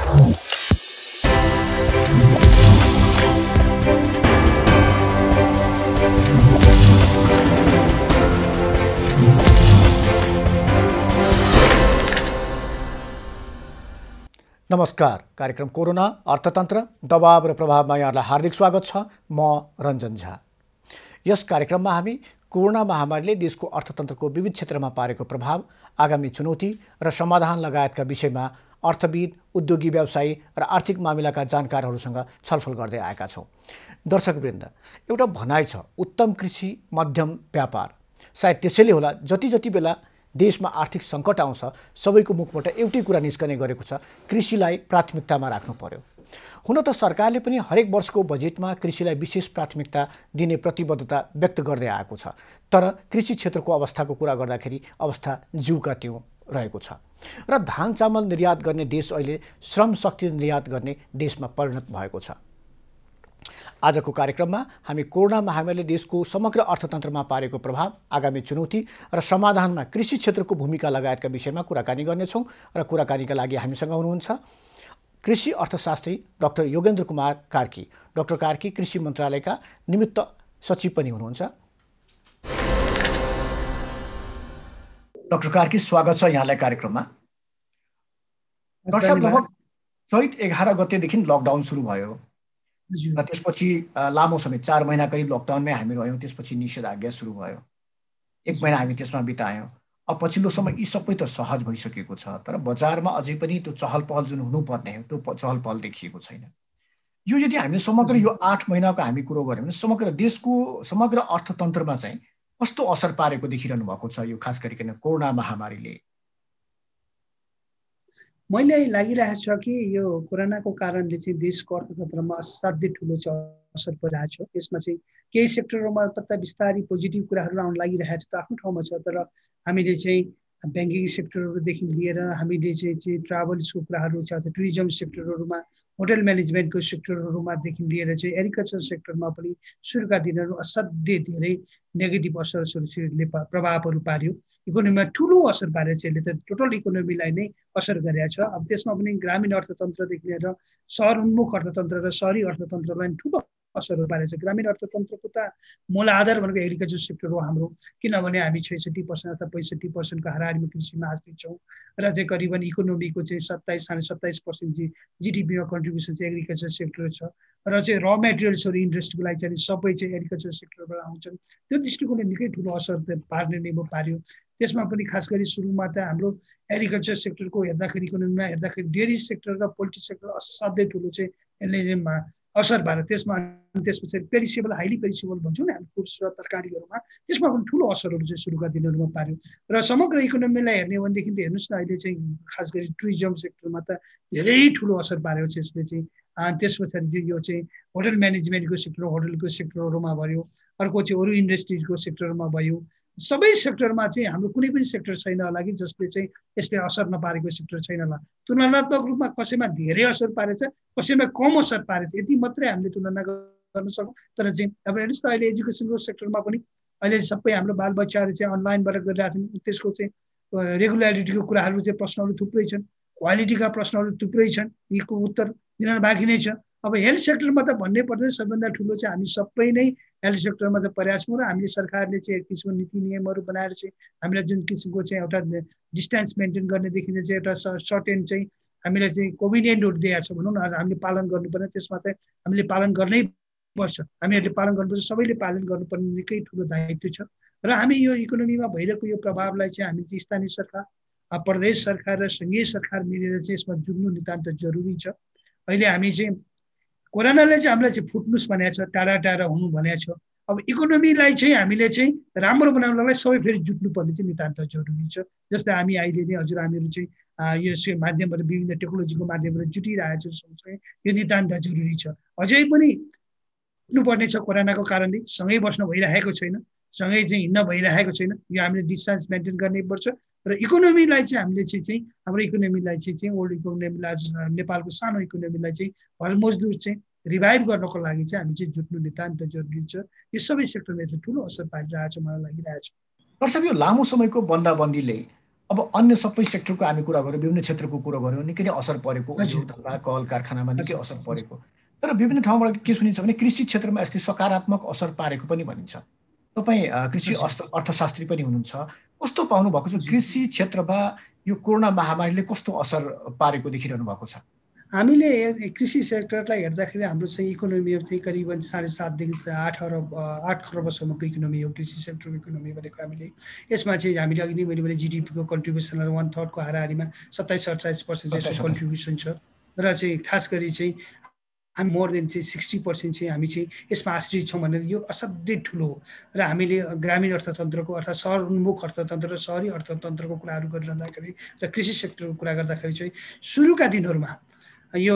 नमस्कार। कार्यक्रम कोरोना अर्थतन्त्र दबाव र प्रभावमा यहाँलाई हार्दिक स्वागत छ। म रञ्जन झा। यस कार्यक्रममा हामी कोरोना महामारीले देशको अर्थतन्त्रको विविध क्षेत्रमा पारेको प्रभाव, आगामी चुनौती र समाधान लगायतका विषयमा अर्थविद, उद्योगी, व्यवसायी र आर्थिक मामिलाका जानकारहरूसँग छलफल गर्दै आएका छौँ। दर्शकवृन्द, एउटा भनाइ छ, उत्तम कृषि मध्यम व्यापार। सायद त्यसैले होला जति बेला देशमा आर्थिक सङ्कट आउँछ सबैको मुखबाट एउटै कुरा निस्कने गरेको छ, कृषिलाई प्राथमिकतामा राख्नु पर्यो। हुन त सरकारले पनि हरेक वर्षको बजेटमा कृषिलाई विशेष प्राथमिकता दिने प्रतिबद्धता व्यक्त गर्दै आएको छ। तर कृषि क्षेत्रको अवस्थाको कुरा गर्दाखेरि अवस्था जिउका त्यों रहेको छ र धान चामल निर्यात गर्ने देश अहिले श्रम शक्ति निर्यात गर्ने देशमा परिणत भएको छ। आजको कार्यक्रममा हामी कोरोना महामारीले देशको समग्र अर्थतन्त्रमा पारेको प्रभाव, आगामी चुनौती र समाधानमा कृषि क्षेत्रको भूमिका लगायतका विषयमा कुराकानी गर्नेछौँ। र कुराकानीका लागि हामीसँग हुनुहुन्छ कृषि अर्थशास्त्री डाक्टर योगेन्द्र कुमार कार्की। डाक्टर कार्की कृषि मन्त्रालयका निमित्त सचिव पनि हुनुहुन्छ। डाक्टर कार्की, स्वागत छ यहाँलाई कार्यक्रममा। लगभग चैत 11 गतेदेखि लकडाउन सुरु भयो र त्यसपछि लामो समय 4 महिना करिब लकडाउनमै हामी रह्यौँ। त्यसपछि निषेधाज्ञा सुरु भयो, 1 महिना हामी त्यसमा बितायौँ। अब पछिल्लो समय यी सबै त सहज भइसकेको छ, तर बजारमा अझै पनि त्यो चहल पहल जुन हुनुपर्ने हो त्यो चहल पहल देखिएको छैन। यो यदि हामीले समग्र यो 8 महिनाको हामी कुरो गऱ्यौँ भने समग्र देशको समग्र अर्थतन्त्रमा चाहिँ कस्तो असर पारेको देखिरहनु भएको छ यो खास गरिकन कोरोना महामारीले? मैले लागिरहेको छ कि यो कोरोनाको कारणले चाहिँ देशको अर्थतन्त्रमा असाध्यै ठुलो असर परिरहेको छ। यसमा चाहिँ केही सेक्टरहरूमा कता बिस्तारै पोजिटिभ कुराहरू आउन लागिरहेको छ, त आफ्नो ठाउँमा छ। तर हामीले चाहिँ ब्याङ्किङ सेक्टरहरूदेखि लिएर हामीले चाहिँ ट्राभल्सको कुराहरू छ, टुरिज्म सेक्टरहरूमा, होटल म्यानेजमेन्टको सेक्टरहरूमादेखि लिएर चाहिँ एग्रिकल्चर सेक्टरमा पनि सुरुका दिनहरू असाध्यै धेरै नेगेटिभ असरले प्रभावहरू पार्यो। इकोनोमीमा ठुलो असर पारेको छ। यसले त टोटल इकोनोमीलाई नै असर गरेको छ। अब त्यसमा पनि ग्रामीण अर्थतन्त्रदेखि लिएर सहरोन्मुख अर्थतन्त्र र सहरी अर्थतन्त्रलाई ठुलो असरहरू पारेको छ। ग्रामीण अर्थतन्त्रको त मूल आधार भनेको एग्रिकल्चर सेक्टर हो हाम्रो, किनभने हामी 66% अथवा 65%को हाराहारीमा कृषिमा आश्रित छौँ र चाहिँ करिबन इकोनोमीको चाहिँ 27-27.5% जिडिपीमा कन्ट्रिब्युसन चाहिँ एग्रिकल्चर सेक्टर छ र चाहिँ र मेटेरियल्सहरू इन्डस्ट्रीको लागि चाहिँ सबै चाहिँ एग्रिकल्चर सेक्टरबाट आउँछन्। त्यो दृष्टिकोणले निकै ठुलो असर पार्ने नै पार्यो। त्यसमा पनि खास गरी सुरुमा त हाम्रो एग्रिकल्चर सेक्टरको हेर्दाखेरि इकोनोमीमा हेर्दाखेरि डेयरी सेक्टर र पोल्ट्री सेक्टर असाध्यै ठुलो चाहिँ यसले असर पार्यो। त्यसपछि पेरिसेबल, हाइली पेरिसेबल भन्छौँ नि हामी फ्रुट्स र तरकारीहरूमा, त्यसमा पनि ठुलो असरहरू चाहिँ सुरुका दिनहरूमा पार्यो। र समग्र इकोनोमीलाई हेर्ने हो भनेदेखि त हेर्नुहोस् न, अहिले चाहिँ खास गरी टुरिज्म सेक्टरमा त धेरै ठुलो असर पारेको छ यसले चाहिँ। त्यस पछाडि चाहिँ यो चाहिँ होटल म्यानेजमेन्टको सेक्टर, होटलको सेक्टरहरूमा भयो, अर्को चाहिँ अरू इन्डस्ट्रीको सेक्टरमा भयो। सबै सेक्टरमा चाहिँ हाम्रो कुनै पनि सेक्टर छैन होला कि जसले चाहिँ यसले असर नपारेको सेक्टर छैन होला। तुलनात्मक रूपमा कसैमा धेरै असर पारेछ, कसैमा कम असर पारेछ, यति मात्रै हामीले तुलना गर्न सक्छौँ। तर चाहिँ अब हेर्नुहोस् त, अहिले एजुकेसनको सेक्टरमा पनि अहिले सबै हाम्रो बालबच्चाहरू चाहिँ अनलाइनबाट गरिरहेको छन्। त्यसको चाहिँ रेगुलारिटीको कुराहरू चाहिँ प्रश्नहरू थुप्रै छन्, क्वालिटीका प्रश्नहरू थुप्रै छन्, यीको उत्तर दिन बाँकी नै छ। अब हेल्थ सेक्टरमा त भन्नै पर्दैन, सबभन्दा ठुलो चाहिँ हामी सबै नै हेल्थ सेक्टरमा चाहिँ परेका छौँ र हामीले सरकारले चाहिँ एक किसिमको नीति नियमहरू बनाएर चाहिँ हामीलाई जुन किसिमको चाहिँ एउटा डिस्टेन्स मेन्टेन गर्नेदेखि चाहिँ एउटा सर्टेन चाहिँ हामीलाई चाहिँ कोभिडेन्टहरू दिएको छ भनौँ न, हामीले पालन गर्नुपर्ने, त्यसमा चाहिँ हामीले पालन गर्नै पर्छ। हामीहरूले पालन गर्नुपर्छ, सबैले पालन गर्नुपर्ने निकै ठुलो दायित्व छ। र हामी यो इकोनोमीमा भइरहेको यो प्रभावलाई चाहिँ हामी चाहिँ स्थानीय सरकार, प्रदेश सरकार र सङ्घीय सरकार मिलेर चाहिँ यसमा जुट्नु नितान्त जरुरी छ। अहिले हामी चाहिँ कोरोनाले चाहिँ हामीलाई चाहिँ फुट्नुस् भनेको छ, टाढा टाढा हुनु भनेको छ। अब इकोनोमीलाई चाहिँ हामीले चाहिँ राम्रो बनाउनलाई सबै फेरि जुट्नुपर्ने चाहिँ नितान्त जरुरी छ। जस्तै हामी अहिले नै हजुर हामीहरू चाहिँ यो माध्यमबाट, विभिन्न टेक्नोलोजीको माध्यमबाट जुटिरहेको छौँ, सँगसँगै यो नितान्त जरुरी छ। अझै पनि जुट्नुपर्ने छ। कोरोनाको कारणले सँगै बस्न भइरहेको छैन, सँगै चाहिँ हिँड्न भइरहेको छैन। यो हामीले डिस्टेन्स मेन्टेन गर्नै पर्छ र इकोनोमीलाई चाहिँ हामीले चाहिँ हाम्रो इकोनोमीलाई चाहिँ ओल्ड इकोनोमीलाई, नेपालको सानो इकोनोमीलाई चाहिँ हरमजदुर चाहिँ रिभाइभ गर्नको लागि चाहिँ हामी चाहिँ जुट्नु नितान्त जरुरी छ। यो सबै सेक्टरमा ठुलो असर पारिरहेको छ मलाई लागिरहेको छ। दर्शक, यो लामो समयको बन्दाबन्दीले अब अन्य सबै सेक्टरको हामी कुरा गऱ्यौँ, विभिन्न क्षेत्रको कुरा गऱ्यौँ, निकै नै असर परेको, उद्योग धन्दा कल कारखानामा निकै असर परेको। तर विभिन्न ठाउँबाट के सुनिन्छ भने कृषि क्षेत्रमा यस्तै सकारात्मक असर पारेको पनि भनिन्छ। तपाईँ कृषि अर्थशास्त्री पनि हुनुहुन्छ, कस्तो पाउनु भएको छ कृषि क्षेत्रमा यो कोरोना महामारीले कस्तो असर पारेको देखिरहनु भएको छ? हामीले कृषि सेक्टरलाई हेर्दाखेरि हाम्रो चाहिँ इकोनोमी चाहिँ करिबन 7.5 देखि 8 खरबसम्मको इकोनोमी हो कृषि सेक्टरको इकोनोमी भनेको। हामीले यसमा चाहिँ हामीले अघि नै मैले भने जिडिपीको कन्ट्रिब्युसनहरू 1/3 को हाराहारीमा 27-28% चाहिँ कन्ट्रिब्युसन छ। र चाहिँ खास गरी चाहिँ हामी मोर देन चाहिँ 60% चाहिँ हामी चाहिँ यसमा आश्रित छौँ भनेर यो असाध्यै ठुलो हो। र हामीले ग्रामीण अर्थतन्त्रको अर्थात् सहर उन्मुख अर्थतन्त्र र सहरी अर्थतन्त्रको कुराहरू गरिरहँदाखेरि र कृषि सेक्टरको कुरा गर्दाखेरि चाहिँ सुरुका दिनहरूमा यो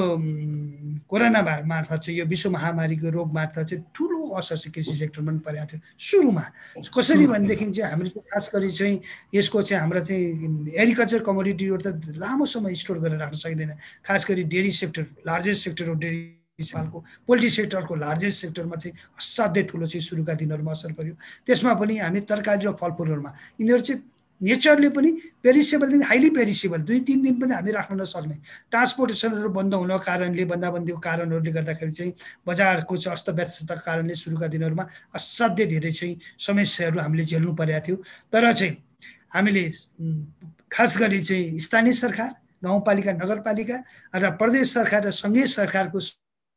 कोरोना मार्फत चाहिँ यो विश्व महामारीको रोग मार्फत चाहिँ ठुलो असर चाहिँ कृषि सेक्टरमा पनि परेको थियो सुरुमा। कसरी भनेदेखि चाहिँ हामीले खास गरी चाहिँ यसको चाहिँ हाम्रो चाहिँ एग्रिकल्चर कमोडिटीहरू त लामो समय स्टोर गरेर राख्न सकिँदैन। खास गरी डेरी सेक्टर लार्जेस्ट सेक्टर हो, डेरी सालको पोल्ट्री सेक्टरको लार्जेस्ट सेक्टरमा चाहिँ असाध्यै ठुलो चाहिँ सुरुका दिनहरूमा असर पर्यो। त्यसमा पनि हामी तरकारी र फलफुलहरूमा यिनीहरू चाहिँ नेचरले पनि पेरिसेबलदेखि हाइली पेरिसेबल 2-3 दिन पनि हामी राख्न नसक्ने ट्रान्सपोर्टेसनहरू बन्द हुनको कारणले, बन्दाबन्दीको कारणहरूले गर्दाखेरि चाहिँ बजारको चाहिँ अस्तव्यस्तताको कारणले सुरुका दिनहरूमा असाध्यै धेरै चाहिँ समस्याहरू हामीले झेल्नु परेको थियो। तर चाहिँ हामीले खास गरी चाहिँ स्थानीय सरकार, गाउँपालिका, नगरपालिका र प्रदेश सरकार र सङ्घीय सरकारको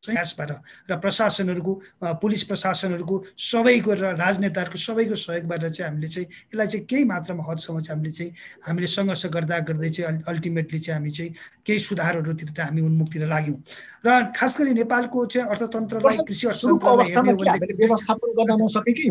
प्रयासबाट र प्रशासनहरूको, पुलिस प्रशासनहरूको सबैको र राजनेताहरूको सबैको सहयोगबाट चाहिँ हामीले चाहिँ यसलाई चाहिँ केही मात्रामा हदसम्म चाहिँ हामीले सङ्घर्ष गर्दा गर्दै चाहिँ अल्टिमेटली चाहिँ हामी चाहिँ केही सुधारहरूतिर चाहिँ हामी उन्मुखतिर लाग्यौँ। र खास गरी नेपालको चाहिँ अर्थतन्त्रलाई, कृषि अर्थतन्त्रलाई हेर्ने हो भनेदेखि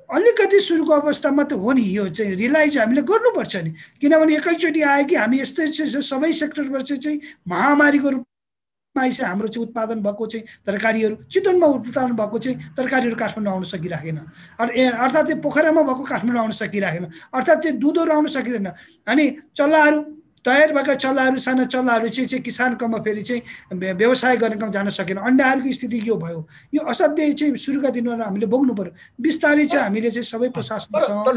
अलिकति सुरुको अवस्थामा त हो नि, यो चाहिँ रियलाइज हामीले गर्नुपर्छ नि। किनभने एकैचोटि आयो कि हामी यस्तै सबै सेक्टरबाट चाहिँ महामारीको रूपमा चाहिँ हाम्रो चाहिँ उत्पादन भएको चाहिँ तरकारीहरू, चितवनमा उत्पादन भएको चाहिँ तरकारीहरू काठमाडौँ आउन सकिराखेन, अर्थात् चाहिँ पोखरामा भएको काठमाडौँ आउन सकिराखेन, अर्थात् चाहिँ दुधहरू आउन सकिरहेन। अनि चल्लाहरू, तयार भएका चल्लाहरू, साना चल्लाहरू चाहिँ किसानकोमा फेरि चाहिँ व्यवसाय गर्नेकोमा जान सकेन। अन्डाहरूको स्थिति यो भयो। यो असाध्यै चाहिँ सुरुका दिनमा हामीले भोग्नु पर्यो। बिस्तारै चाहिँ हामीले चाहिँ सबै प्रशासनसँग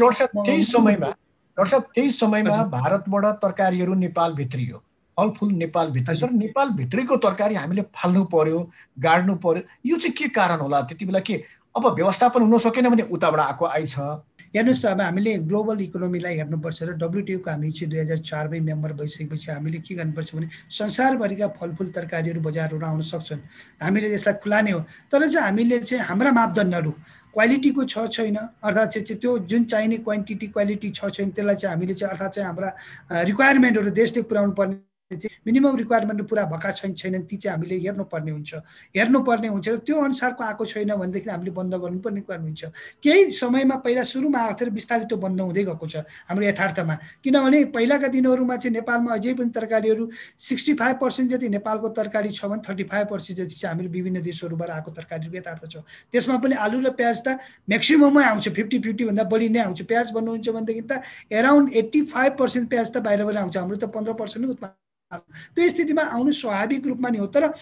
त्यही समयमा भारतबाट तरकारीहरू नेपाल भित्रियो, फलफुल नेपाल भित्रियो, तर नेपाल भित्रीको तरकारी हामीले फाल्नु पर्यो, गाड्नु पर्यो। यो चाहिँ के कारण होला? त्यति बेला के अब व्यवस्थापन हुन सकेन भने उताबाट आएको आइछ? हेर्नुहोस्, अब हामीले ग्लोबल इकोनोमीलाई हेर्नुपर्छ र WTO को हामी चाहिँ 2004 मै मेम्बर भइसकेपछि हामीले के गर्नुपर्छ भने संसारभरिका फलफुल तरकारीहरू बजारहरू आउन सक्छन्, हामीले यसलाई खुलाने हो। तर चाहिँ हामीले चाहिँ हाम्रा मापदण्डहरू क्वालिटीको छ छैन, अर्थात् चाहिँ त्यो जुन चाहिने क्वान्टिटी क्वालिटी छ छैन, त्यसलाई चाहिँ हामीले चाहिँ अर्थात् चाहिँ हाम्रा रिक्वायरमेन्टहरू देशले पुर्याउनु पर्ने मिनिमम रिक्वायरमेन्ट पुरा भएका छैनन्, ती चाहिँ हामीले हेर्नुपर्ने हुन्छ र त्यो अनुसारको आएको छैन भनेदेखि हामीले बन्द गर्नुपर्ने हुन्छ। केही समयमा पहिला सुरुमा आएको थियो र बिस्तारै त्यो बन्द हुँदै गएको छ हाम्रो यथार्थमा। किनभने पहिलाका दिनहरूमा चाहिँ नेपालमा अझै पनि तरकारीहरू 65% जति नेपालको तरकारी छ भने 35% जति चाहिँ हामीले विभिन्न देशहरूबाट आएको तरकारीको यथार्थ छ। त्यसमा पनि आलु र प्याज त म्याक्सिममै आउँछ, 50-50 भन्दा बढी नै आउँछ। प्याज भन्नुहुन्छ भनेदेखि त एराउन्ड 85% प्याज त बाहिरबाट आउँछ, हाम्रो त 15% नै उत्पादन। त्यो स्थितिमा आउनु स्वाभाविक रूपमा नै हो। तर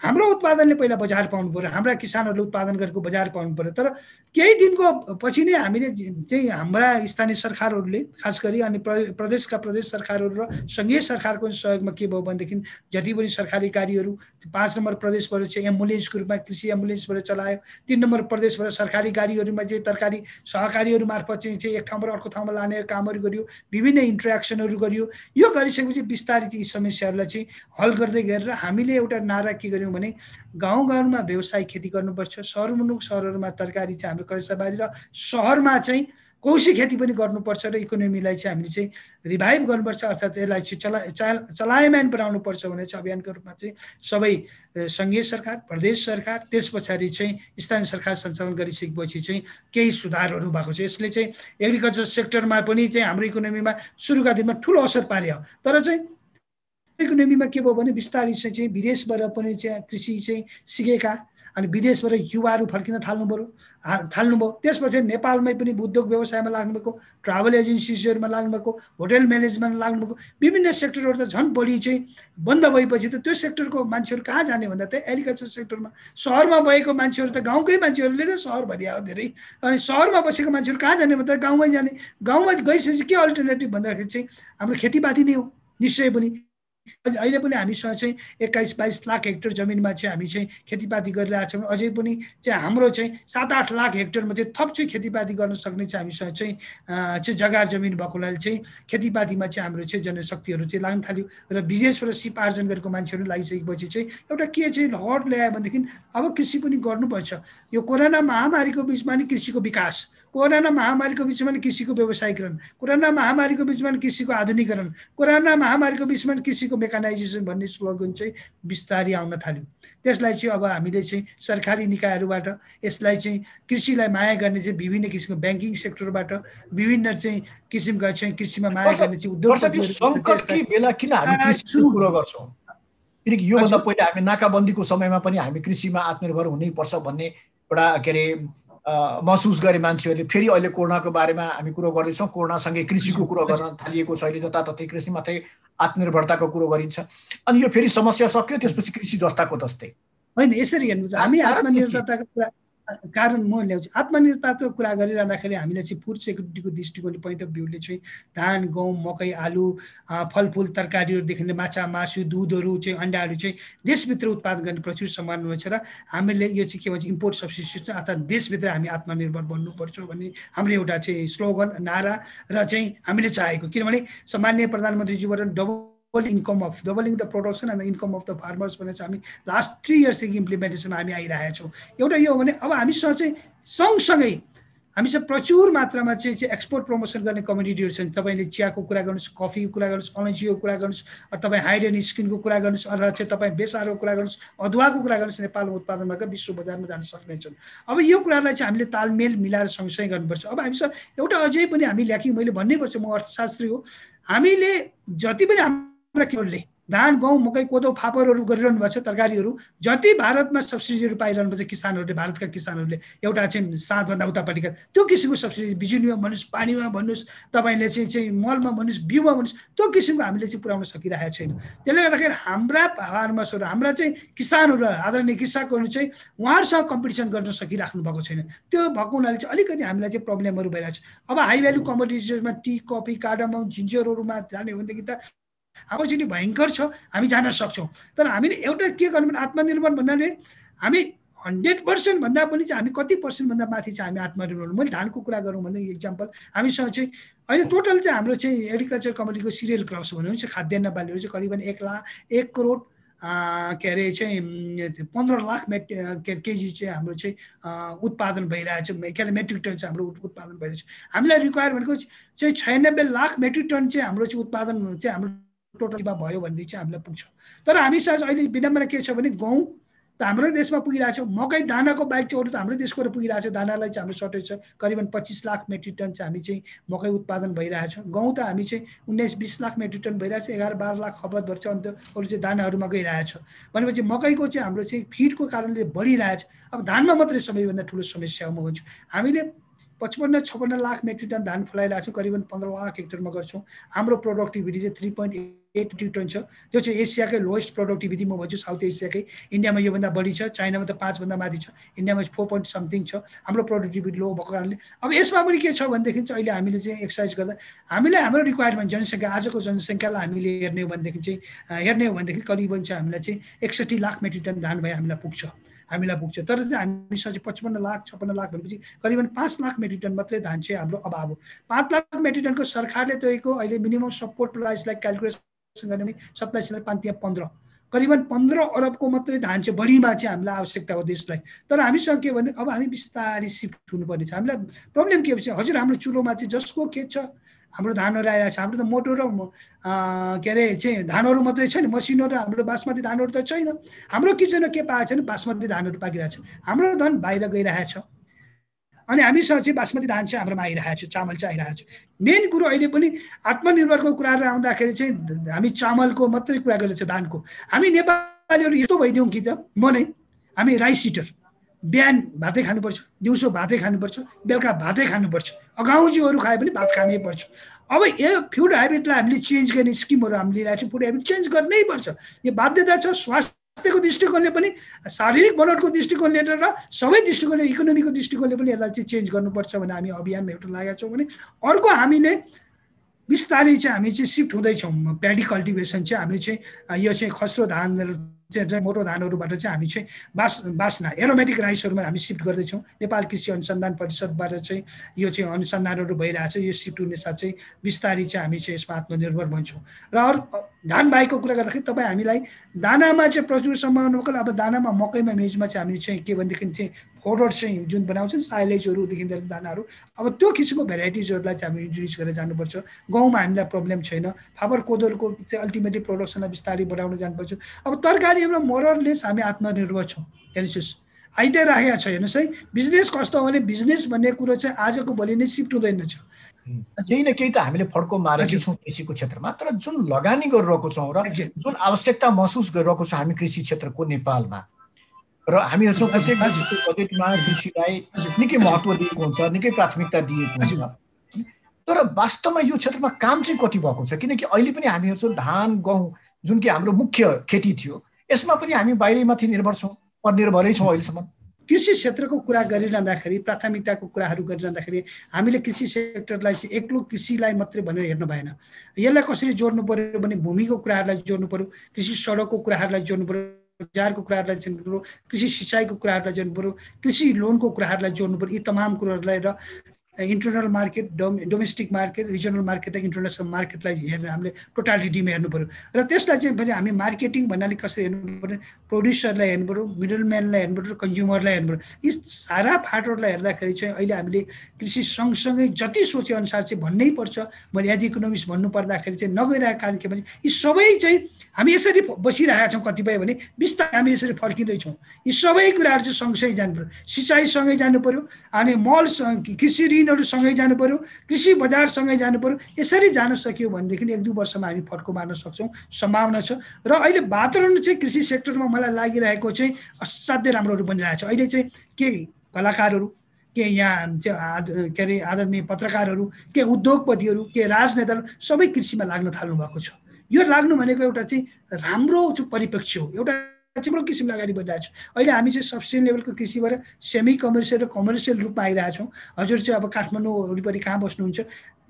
हाम्रो उत्पादनले पहिला बजार पाउनु पर्यो, हाम्रा किसानहरूले उत्पादन गरेको बजार पाउनु पर्यो। तर केही दिनको पछि नै हामीले चाहिँ हाम्रा स्थानीय सरकारहरूले खास गरी अनि प्रदेश सरकारहरू र सङ्घीय सरकारको सहयोगमा के भयो भनेदेखि जति पनि सरकारी गाडीहरू 5 नम्बर प्रदेशबाट चाहिँ एम्बुलेन्सको रूपमा कृषि एम्बुलेन्सबाट चलायो, 3 नम्बर प्रदेशबाट सरकारी गाडीहरूमा चाहिँ तरकारी सहकारीहरू मार्फत चाहिँ एक ठाउँबाट अर्को ठाउँमा लाने कामहरू गरियो, विभिन्न इन्ट्रेक्सनहरू गरियो। यो गरिसकेपछि बिस्तारै चाहिँ यी समस्याहरूलाई चाहिँ हल गर्दै गएर हामीले एउटा नारा के गर्यौँ भने गाउँ गाउँमा व्यवसाय खेती गर्नुपर्छ, सहरहरूमा तरकारी चाहिँ हाम्रो करेसाबारी र सहरमा चाहिँ कौशी खेती पनि गर्नुपर्छ र इकोनोमीलाई चाहिँ हामीले चाहिँ रिभाइभ गर्नुपर्छ, अर्थात् यसलाई चाहिँ चलायमान बनाउनुपर्छ भने चाहिँ अभियानको रूपमा चाहिँ सबै सङ्घीय सरकार, प्रदेश सरकार, त्यस पछाडि चाहिँ स्थानीय सरकार सञ्चालन गरिसकेपछि चाहिँ केही सुधारहरू भएको छ। यसले चाहिँ एग्रिकल्चर सेक्टरमा पनि चाहिँ हाम्रो इकोनोमीमा सुरुका दिनमा ठुलो असर पार्यो। तर चाहिँ इकोनोमीमा के भयो भने बिस्तारै चाहिँ विदेशबाट पनि चाहिँ कृषि चाहिँ सिकेका अनि विदेशबाट युवाहरू फर्किन थाल्नुभयो। त्यसपछि नेपालमै पनि उद्योग व्यवसायमा लाग्नुभएको, ट्राभल एजेन्सिजहरूमा लाग्नुभएको, होटल म्यानेजमेन्टमा लाग्नुभएको, विभिन्न सेक्टरहरू त झन् बढी चाहिँ बन्द भएपछि त त्यो सेक्टरको मान्छेहरू कहाँ जाने भन्दा त एग्रिकल्चर सेक्टरमा सहरमा भएको मान्छेहरू त गाउँकै मान्छेहरूले त सहर भरिया हो धेरै। अनि सहरमा बसेको मान्छेहरू कहाँ जाने भन्दा गाउँमै जाने। गाउँमा गइसकेपछि के अल्टरनेटिभ भन्दाखेरि चाहिँ हाम्रो खेतीपाती नै हो निश्चय पनि। अहिले पनि हामीसँग चाहिँ 21-22 लाख हेक्टर जमिनमा चाहिँ हामी चाहिँ खेतीपाती गरिरहेका छौँ। अझै पनि चाहिँ हाम्रो चाहिँ 7-8 लाख हेक्टरमा चाहिँ थप चाहिँ खेतीपाती गर्न सक्ने चाहिँ हामीसँग चाहिँ जग्गा जमिन भएकोले चाहिँ खेतीपातीमा चाहिँ हाम्रो चाहिँ जनशक्तिहरू चाहिँ लाग्न थाल्यो र विदेशबाट सिप आर्जन गरेको मान्छेहरू लागिसकेपछि चाहिँ एउटा के चाहिँ लहर ल्यायो भनेदेखि अब कृषि पनि गर्नुपर्छ। यो कोरोना महामारीको बिचमा नि कृषिको विकास, कोरोना महामारीको बिचमा कृषिको व्यवसायीकरण, कोरोना महामारीको बिचमा कृषिको आधुनिकीकरण, कोरोना महामारीको बिचमा कृषिको मेकानाइजेसन भन्ने स्लोगन चाहिँ बिस्तारै आउन थाल्यो। त्यसलाई चाहिँ अब हामीले चाहिँ सरकारी निकायहरूबाट यसलाई चाहिँ कृषिलाई माया गर्ने चाहिँ विभिन्न किसिमको ब्याङ्किङ सेक्टरबाट विभिन्न चाहिँ किसिमका चाहिँ कृषिमा माया गर्ने चाहिँ उद्योगपतिहरू सङ्कटकै बेला किन हामी कृषिको कुरो गर्छौँ? किनकि योभन्दा पहिला हामी नाकाबन्दीको समयमा पनि हामी कृषिमा आत्मनिर्भर हुनैपर्छ भन्ने एउटा के अरे महसुस गरे मान्छेहरूले। फेरि अहिले कोरोनाको बारेमा हामी कुरो गर्दैछौँ, कोरोनासँगै कृषिको कुरो गर्न थालिएको छ। अहिले जताततै कृषि मात्रै आत्मनिर्भरताको कुरो गरिन्छ। अनि यो फेरि समस्या सक्यो, त्यसपछि कृषि जस्ताको तस्तै होइन। यसरी हेर्नुहुन्छ, हामी आत्मनिर्भरताको कुरा कारण म ल्याउँछु। आत्मनिर्भरताको कुरा गरिरहँदाखेरि हामीले चाहिँ फुड सेक्युरिटीको दृष्टिकोण पोइन्ट अफ भ्यूले चाहिँ धान, गहुँ, मकै, आलु, फलफुल, तरकारीहरूदेखि माछा, मासु, दुधहरू चाहिँ अन्डाहरू चाहिँ देशभित्र उत्पादन गर्ने प्रचुर सम्भावना छ र हामीले यो चाहिँ के भन्छ इम्पोर्ट सब्स्टिट्युसन अर्थात् देशभित्र हामी आत्मनिर्भर बन्नुपर्छ भन्ने हाम्रो एउटा चाहिँ स्लोगन नारा र चाहिँ हामीले चाहेको। किनभने सामान्य प्रधानमन्त्रीज्यूबाट doubling the production and the income of the farmers भनेर चाहिँ हामी लास्ट 3 इयर्सदेखि इम्प्लिमेन्टेसनमा हामी आइरहेका छौँ। एउटा यो हो भने अब हामीसँग चाहिँ सँगसँगै हामीसँग प्रचुर मात्रामा चाहिँ एक्सपोर्ट प्रमोसन गर्ने कम्युनिटीहरू छन्। तपाईँले चियाको कुरा गर्नुहोस्, कफीको कुरा गर्नुहोस्, अलैँचीको कुरा गर्नुहोस्, तपाईँ हाइड एन्ड स्किनको कुरा गर्नुहोस्, अर्थात् चाहिँ तपाईँ बेसारको कुरा गर्नुहोस्, अदुवाको कुरा गर्नुहोस्, नेपालमा उत्पादनमा विश्व बजारमा जान सक्नेछन्। अब यो कुरालाई चाहिँ हामीले तालमेल मिलाएर सँगसँगै गर्नुपर्छ। अब हामीसँग एउटा अझै पनि हामी ल्याकिङ, मैले भन्नैपर्छ, म अर्थशास्त्री हो, हामीले जति पनि हाम्रा किसानहरूले धान, गहुँ, मकै, कोदो, फापरहरू गरिरहनु भएको छ, तरकारीहरू जति भारतमा सब्सिडीहरू पाइरहनु भएको छ किसानहरूले, भारतका किसानहरूले एउटा चाहिँ सातभन्दा उतापट्टिका त्यो किसिमको सब्सिडी बिजुलीमा भन्नुहोस्, पानीमा भन्नुहोस्, तपाईँले चाहिँ मलमा भन्नुहोस्, बिउमा भन्नुहोस्, त्यो किसिमको हामीले चाहिँ पुर्याउन सकिरहेको छैन। त्यसले गर्दाखेरि हाम्रा फार्मर्सहरू, हाम्रा चाहिँ किसानहरू, आदरणीय कृषकहरू चाहिँ उहाँहरूसँग कम्पिटिसन गर्न सकिराख्नु भएको छैन। त्यो भएको हुनाले चाहिँ अलिकति हामीलाई चाहिँ प्रब्लमहरू भइरहेको छ। अब हाई भ्यालु कमोडिटिजमा टी, कफी, कार्डमम, जिन्जरहरूमा जाने हो भनेदेखि त अपर्च्युनिटी भयङ्कर छ, हामी जान सक्छौँ। तर हामीले एउटा के गर्नु भने आत्मनिर्भर भन्नाले हामी 100% भन्दा पनि चाहिँ हामी कति पर्सेन्टभन्दा माथि चाहिँ हामी आत्मनिर्भर। मैले धानको कुरा गरौँ भने इक्जाम्पल, हामीसँग चाहिँ अहिले टोटल चाहिँ हाम्रो चाहिँ एग्रिकल्चर कमोडिटीको सिरियल क्रप्स भन्यो भने चाहिँ खाद्यान्न बालीहरू चाहिँ करिबन 1 करोड के अरे चाहिँ 15 लाख केजी चाहिँ हाम्रो चाहिँ उत्पादन भइरहेछ, के अरे मेट्रिक टन चाहिँ हाम्रो उत्पादन भइरहेछ। हामीलाई रिक्वायर भनेको चाहिँ 96 लाख मेट्रिक टन चाहिँ हाम्रो चाहिँ उत्पादन चाहिँ हाम्रो टोटलमा भयो भनेदेखि चाहिँ हामीलाई पुग्छ। तर हामीसँग अहिले विडम्बना के छ भने गहुँ त हाम्रो देशमा पुगिरहेछ, मकै दानाको बाहेक चाहिँ अरू त हाम्रो देशबाट पुगिरहेछ। दानालाई चाहिँ हाम्रो सर्टेज छ, करिबन 25 लाख मेट्रिक टन चाहिँ हामी चाहिँ मकै उत्पादन भइरहेछ। गहुँ त हामी चाहिँ 19-20 लाख मेट्रिक टन भइरहेछ, 11-12 लाख खपत भर्छ, अन्त अरू चाहिँ दानाहरूमा गइरहेछ। भनेपछि मकैको चाहिँ हाम्रो चाहिँ फिडको कारणले बढिरहेछ। अब धानमा मात्रै सबैभन्दा ठुलो समस्या हो म भन्छु। हामीले 55-56 लाख मेट्रिक टन धान फलाइरहेको छौँ, करिबन 15 लाख हेक्टरमा गर्छौँ। हाम्रो प्रोडक्टिभिटी चाहिँ 3.8 मेट्रिक टन छ। त्यो चाहिँ एसियाकै लोएस्ट प्रोडक्टिभिटी म भन्छु, साउथ एसियाकै। इन्डियामा योभन्दा बढी छ, चाइनामा त 5 भन्दा माथि छ, इन्डियामा 4 point something छ। हाम्रो प्रोडक्टिभिटी लो भएको कारणले अब यसमा पनि के छ भनेदेखि चाहिँ अहिले हामीले चाहिँ एक्सर्साइज गर्दा हामीलाई हाम्रो रिक्वायरमेन्ट जनसङ्ख्या, आजको जनसङ्ख्यालाई हामीले हेर्ने हो भनेदेखि करिबन चाहिँ हामीलाई चाहिँ 61 लाख मेट्रिक टन धान भए हामीलाई पुग्छ। तर चाहिँ हामीसँग चाहिँ 55 लाख 56 लाख भनेपछि करिबन 5 लाख मेट्रिक टन मात्रै धान चाहिँ हाम्रो अभाव हो। 5 लाख मेट्रिक टनको सरकारले तोकेको अहिले मिनिमम सपोर्ट प्राइसलाई क्यालकुलेसन गर्ने 27.15 करिबन 15 अरबको मात्रै धान चाहिँ बढीमा चाहिँ हामीलाई आवश्यकता हो देशलाई। तर हामीसँग के भने अब हामी बिस्तारै सिफ्ट हुनुपर्ने छ। हामीलाई प्रब्लम के भन्छ, हजुर हाम्रो चुलोमा चाहिँ जसको खेत छ हाम्रो धानहरू आइरहेको छ, हाम्रो त मोटो र के अरे चाहिँ धानहरू मात्रै छैन, मसिनो र हाम्रो बासमती धानहरू त छैन। हाम्रो किचनमा के पाएको छैन, बासमती धानहरू पाकिरहेछ, हाम्रो धान बाहिर गइरहेछ। अनि हामीसँग चाहिँ बासमती धान चाहिँ हाम्रोमा आइरहेको छ, चामल चाहिँ आइरहेको छ। मेन कुरो अहिले पनि आत्मनिर्भरको कुराहरू आउँदाखेरि चाहिँ हामी चामलको मात्रै कुरा गरिरहेछ, धानको। हामी नेपालीहरू यस्तो भइदिउँ कि त म नै हामी राइस इटर, बिहान भातै खानुपर्छ, दिउँसो भातै खानुपर्छ, बेलुका भातै खानुपर्छ, अगाउँजीहरू खाए पनि भात खानै पर्छ। अब यो फुड हेबिटलाई हामीले चेन्ज गर्ने स्किमहरू हामीले लिइरहेको छौँ। फुड हेबिट चेन्ज गर्नै पर्छ, यो बाध्यता छ। स्वास्थ्यको दृष्टिकोणले पनि, शारीरिक बनोटको दृष्टिकोणले र सबै दृष्टिकोणले, इकोनोमीको दृष्टिकोणले पनि यसलाई चाहिँ चेन्ज गर्नुपर्छ भने हामी अभियानमा एउटा लागेका छौँ भने अर्को हामीले बिस्तारै चाहिँ हामी चाहिँ सिफ्ट हुँदैछौँ। प्याडी कल्टिभेसन चाहिँ हामी चाहिँ यो चाहिँ खस्रो धान चाहिँ मोटो धानहरूबाट चाहिँ हामी चाहिँ बासना एरोमेटिक राइसहरूमा हामी सिफ्ट गर्दैछौँ। नेपाल कृषि अनुसन्धान परिषदबाट चाहिँ यो चाहिँ अनुसन्धानहरू भइरहेछ। यो सिफ्ट हुने साथ चाहिँ बिस्तारै चाहिँ हामी चाहिँ यसमा आत्मनिर्भर बन्छौँ। र अरू धान बाहेकको कुरा गर्दाखेरि तपाईँ हामीलाई दानामा चाहिँ प्रचुर सम्भावना, अब दानामा मकैमा मेजमा चाहिँ हामी चाहिँ के भनेदेखि चाहिँ फोडर चाहिँ जुन बनाउँछन् साइलेजहरूदेखि लिएर दानाहरू, अब त्यो किसिमको भेराइटिजहरूलाई चाहिँ हामी इन्ट्रोड्युस गरेर जानुपर्छ। गहुँमा हामीलाई प्रब्लम छैन, फापर कोदोको चाहिँ अल्टिमेटली प्रोडक्सनलाई बिस्तारै बढाउन जानुपर्छ। अब तरकारीमा मोरलेस हामी आत्मनिर्भर छौँ। हेर्नुहोस् आइदिइराखेको छ। हेर्नुहोस् है, बिजनेस कस्तो हो भने बिजनेस भन्ने कुरो चाहिँ आजको भोलि नै सिफ्ट हुँदैन छ। केही न केही त हामीले फड्को मारेको छौँ कृषिको क्षेत्रमा, तर जुन लगानी गरिरहेको छौँ र जुन आवश्यकता महसुस गरिरहेको छौँ हामी कृषि क्षेत्रको नेपालमा, र हामी हेर्छौँ प्रत्येक बजेटमा कृषिलाई निकै महत्त्व दिएको हुन्छ, निकै प्राथमिकता दिएको हुन्छ, तर वास्तवमा यो क्षेत्रमा काम चाहिँ कति भएको छ? किनकि अहिले पनि हामी हेर्छौँ धान गहुँ जुन कि हाम्रो मुख्य खेती थियो, यसमा पनि हामी बाहिरमाथि निर्भर छौँ, निर्भरै छौँ अहिलेसम्म। कृषि क्षेत्रको कुरा गरिरहँदाखेरि, प्राथमिकताको कुराहरू गरिरहँदाखेरि हामीले कृषि सेक्टरलाई चाहिँ एक्लो कृषिलाई मात्रै भनेर हेर्नु भएन। यसलाई कसरी जोड्नु पर्यो भने भूमिको कुराहरूलाई जोड्नु पर्यो, कृषि सडकको कुराहरूलाई जोड्नु पर्यो, बजारको कुराहरूलाई जोड्नु पर्यो, कृषि सिँचाइको कुराहरूलाई जोड्नु पर्यो, कृषि लोनको कुराहरूलाई जोड्नु पर्यो। यी तमाम कुराहरूलाई र internal market, domestic market, regional market र इन्टरनेसनल मार्केटलाई हेर्नु हामीले टोटालिटीमा हेर्नु पर्यो। र त्यसलाई चाहिँ फेरि हामी मार्केटिङ भन्नाले कसरी हेर्नु पर्यो, प्रोड्युसरलाई हेर्नु पर्यो, मिडलम्यानलाई हेर्नु पर्यो, कन्ज्युमरलाई हेर्नु पर्यो। यी सारा फाटोहरूलाई हेर्दाखेरि चाहिँ अहिले हामीले कृषि सँगसँगै जति सोचे अनुसार चाहिँ भन्नै पर्छ। मैले एज इकोनोमिस्ट भन्नु पर्दाखेरि चाहिँ नगइरहेको कारण के भने यी सबै चाहिँ हामी यसरी बसिरहेका छौँ कतिपय भने बिस्तारै हामी यसरी फर्किँदैछौँ। यी सबै कुराहरू चाहिँ सँगसँगै जानु पर्यो। सिँचाइसँगै जानु पर्यो, अनि मल कृषि ऋणहरू सँगै जानु पर्यो, कृषि बजारसँगै जानु पर्यो। यसरी जान सक्यो भनेदेखि 1-2 वर्षमा हामी फड्को मार्न सक्छौँ, सम्भावना छ। र अहिले वातावरण चाहिँ कृषि सेक्टरमा मलाई लागिरहेको चाहिँ असाध्यै राम्रोहरू बनिरहेको छ। अहिले चाहिँ के कलाकारहरू, के यहाँ चाहिँ के अरे आदरणीय पत्रकारहरू, के उद्योगपतिहरू, के राजनेताहरू सबै कृषिमा लाग्न थाल्नु भएको छ। यो लाग्नु भनेको एउटा चाहिँ राम्रो परिप्रेक्ष्य हो, एउटा राम्रो किसिमले अगाडि बढिरहेको छ। अहिले हामी चाहिँ सब्सिडी लेभलको कृषिबाट सेमी कमर्सियल र कमर्सियल रूपमा आइरहेछौँ। हजुर चाहिँ अब काठमाडौँ वरिपरि कहाँ बस्नुहुन्छ,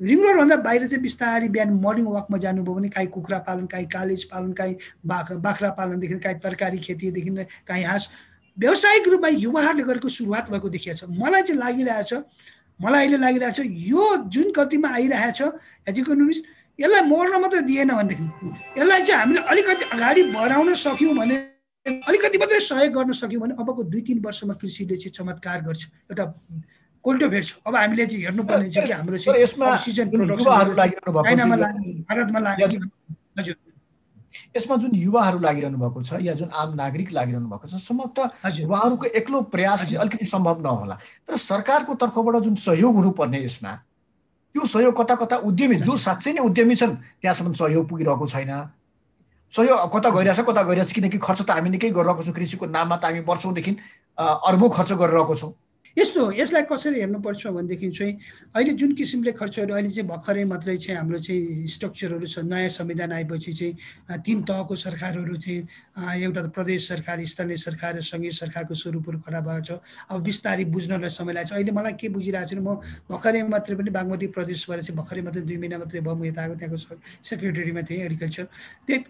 रिङ रोडभन्दा बाहिर चाहिँ बिस्तारै बिहान मर्निङ वाकमा जानुभयो भने काहीँ कुखुरा पालन, काहीँ कालेज पालन, काहीँ बाख्रा पालनदेखि, काहीँ तरकारी खेतीदेखि, काहीँ हाँस व्यावसायिक रूपमा युवाहरूले गरेको सुरुवात भएको देखिएको छ। मलाई चाहिँ लागिरहेछ, मलाई अहिले लागिरहेछ यो जुन गतिमा आइरहेछ एज इकोनोमिस्ट, यसलाई मोड्न मात्रै दिएन भनेदेखि, यसलाई चाहिँ हामीले अलिकति अगाडि बढाउन सक्यौँ भने, अलिकति मात्रै सहयोग गर्न सक्यौँ भने अबको 2-3 वर्षमा कृषिले चाहिँ चमत्कार गर्छ, एउटा कोल्टो भेट्छ। अब हामीले चाहिँ हेर्नुपर्ने चाहिँ कि हाम्रो चाहिँ अक्सिजन प्रोडक्सन चाइनामा लाग्ने, भारतमा लाग्ने। हजुर, यसमा जुन युवाहरू लागिरहनु भएको छ या जुन आम नागरिक लागिरहनु भएको छ, सम्भवतः उहाँहरूको एक्लो प्रयास अलिकति सम्भव नहोला, तर सरकारको तर्फबाट जुन सहयोग हुनुपर्ने यसमा, त्यो सहयोग कता कता उद्यमी जो साँच्चै नै उद्यमी छन् त्यहाँसम्म सहयोग पुगिरहेको छैन। सहयोग कता गइरहेछ किनकि खर्च त हामी निकै गरिरहेको छौँ। कृषिको नाममा त हामी वर्षौँदेखि अर्बौँ खर्च गरिरहेको छौँ। यसलाई कसरी हेर्नुपर्छ भनेदेखि चाहिँ अहिले जुन किसिमले खर्चहरू, अहिले चाहिँ भर्खरै मात्रै चाहिँ हाम्रो चाहिँ स्ट्रक्चरहरू छ, नयाँ संविधान आएपछि चाहिँ 3 तहको सरकारहरू चाहिँ एउटा प्रदेश सरकार, स्थानीय सरकार र सङ्घीय सरकारको स्वरूपहरू खडा भएको छ। अब बिस्तारै बुझ्नलाई समय लाग्छ। अहिले मलाई के बुझिरहेको छु, म भर्खरै मात्रै पनि बागमती प्रदेशबाट चाहिँ भर्खरै मात्रै 2 महिना मात्रै भयो म यता आएको, त्यहाँको सेक्रेटरीमा थिएँ एग्रिकल्चर।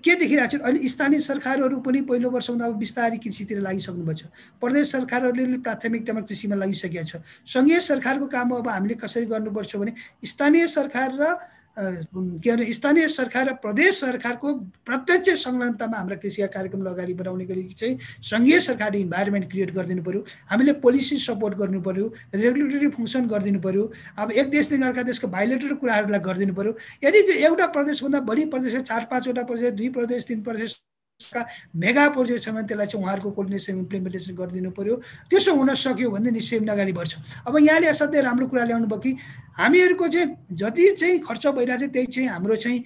के देखिरहेको छु अहिले स्थानीय सरकारहरू पनि पहिलो वर्षमा अब बिस्तारै कृषितिर लागिसक्नुभएको छ। प्रदेश सरकारहरूले प्राथमिकतामा कृषिमा सकेको छ। सङ्घीय सरकारको काम अब हामीले कसरी गर्नुपर्छ भने स्थानीय सरकार र स्थानीय सरकार र प्रदेश सरकारको प्रत्यक्ष संलग्नतामा हाम्रा कृषिका कार्यक्रमलाई अगाडि बढाउने गरी चाहिँ सङ्घीय सरकारले इन्भाइरोमेन्ट क्रिएट गरिदिनु पर्यो, हामीले पोलिसी सपोर्ट गर्नु पर्यो, रेगुलेटरी फङ्सन गरिदिनु पर्यो। अब एक देशदेखि अर्का देशको बायोलेटरल कुराहरूलाई गरिदिनु पर्यो। यदि चाहिँ एउटा प्रदेशभन्दा बढी प्रदेश, 4-5 वटा प्रदेश, 2 प्रदेश, 3 प्रदेश मेगा प्रोजेक्ट छ भने त्यसलाई चाहिँ उहाँहरूको कोर्डिनेसन इम्प्लिमेन्टेसन गरिदिनु पर्यो। त्यसो हुन सक्यो भने निश्चय अगाडि बढ्छ। अब यहाँले असाध्यै राम्रो कुरा ल्याउनु भयो कि हामीहरूको चाहिँ जति चाहिँ खर्च भइरहेको छ त्यही चाहिँ हाम्रो चाहिँ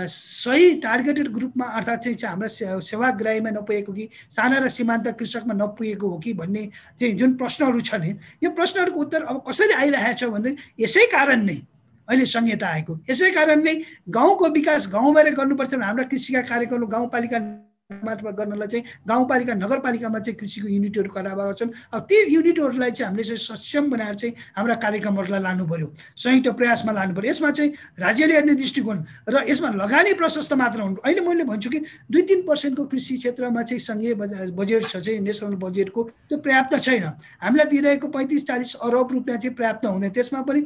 सही टार्गेटेड ग्रुपमा अर्थात् चाहिँ हाम्रा सेवाग्राहीमा नपुगेको कि साना र सीमान्त कृषकमा नपुगेको हो कि भन्ने चाहिँ जुन प्रश्नहरू छ नि, यो प्रश्नहरूको उत्तर अब कसरी आइरहेको छ भने यसै कारण नै अहिले संहिता आएको। यसै कारण नै गाउँको विकास गाउँबारे गर्नुपर्छ भने हाम्रा कृषिका कार्यक्रम गाउँपालिका मार्फत गर्नलाई चाहिँ गाउँपालिका नगरपालिकामा चाहिँ कृषिको युनिटहरू खडा भएको छन्। अब ती युनिटहरूलाई चाहिँ हामीले चाहिँ सक्षम बनाएर चाहिँ हाम्रा कार्यक्रमहरूलाई लानु पर्यो, संयुक्त प्रयासमा लानु पर्यो। यसमा चाहिँ राज्यले हेर्ने दृष्टिकोण र यसमा लगानी प्रशस्त मात्र हुनु। अहिले मैले भन्छु कि 2-3% कृषि क्षेत्रमा चाहिँ सङ्घीय बजेट छ चाहिँ नेसनल बजेटको, त्यो पर्याप्त छैन। हामीलाई दिइरहेको 35-40 अरब रुपियाँ चाहिँ पर्याप्त हुँदैन। त्यसमा पनि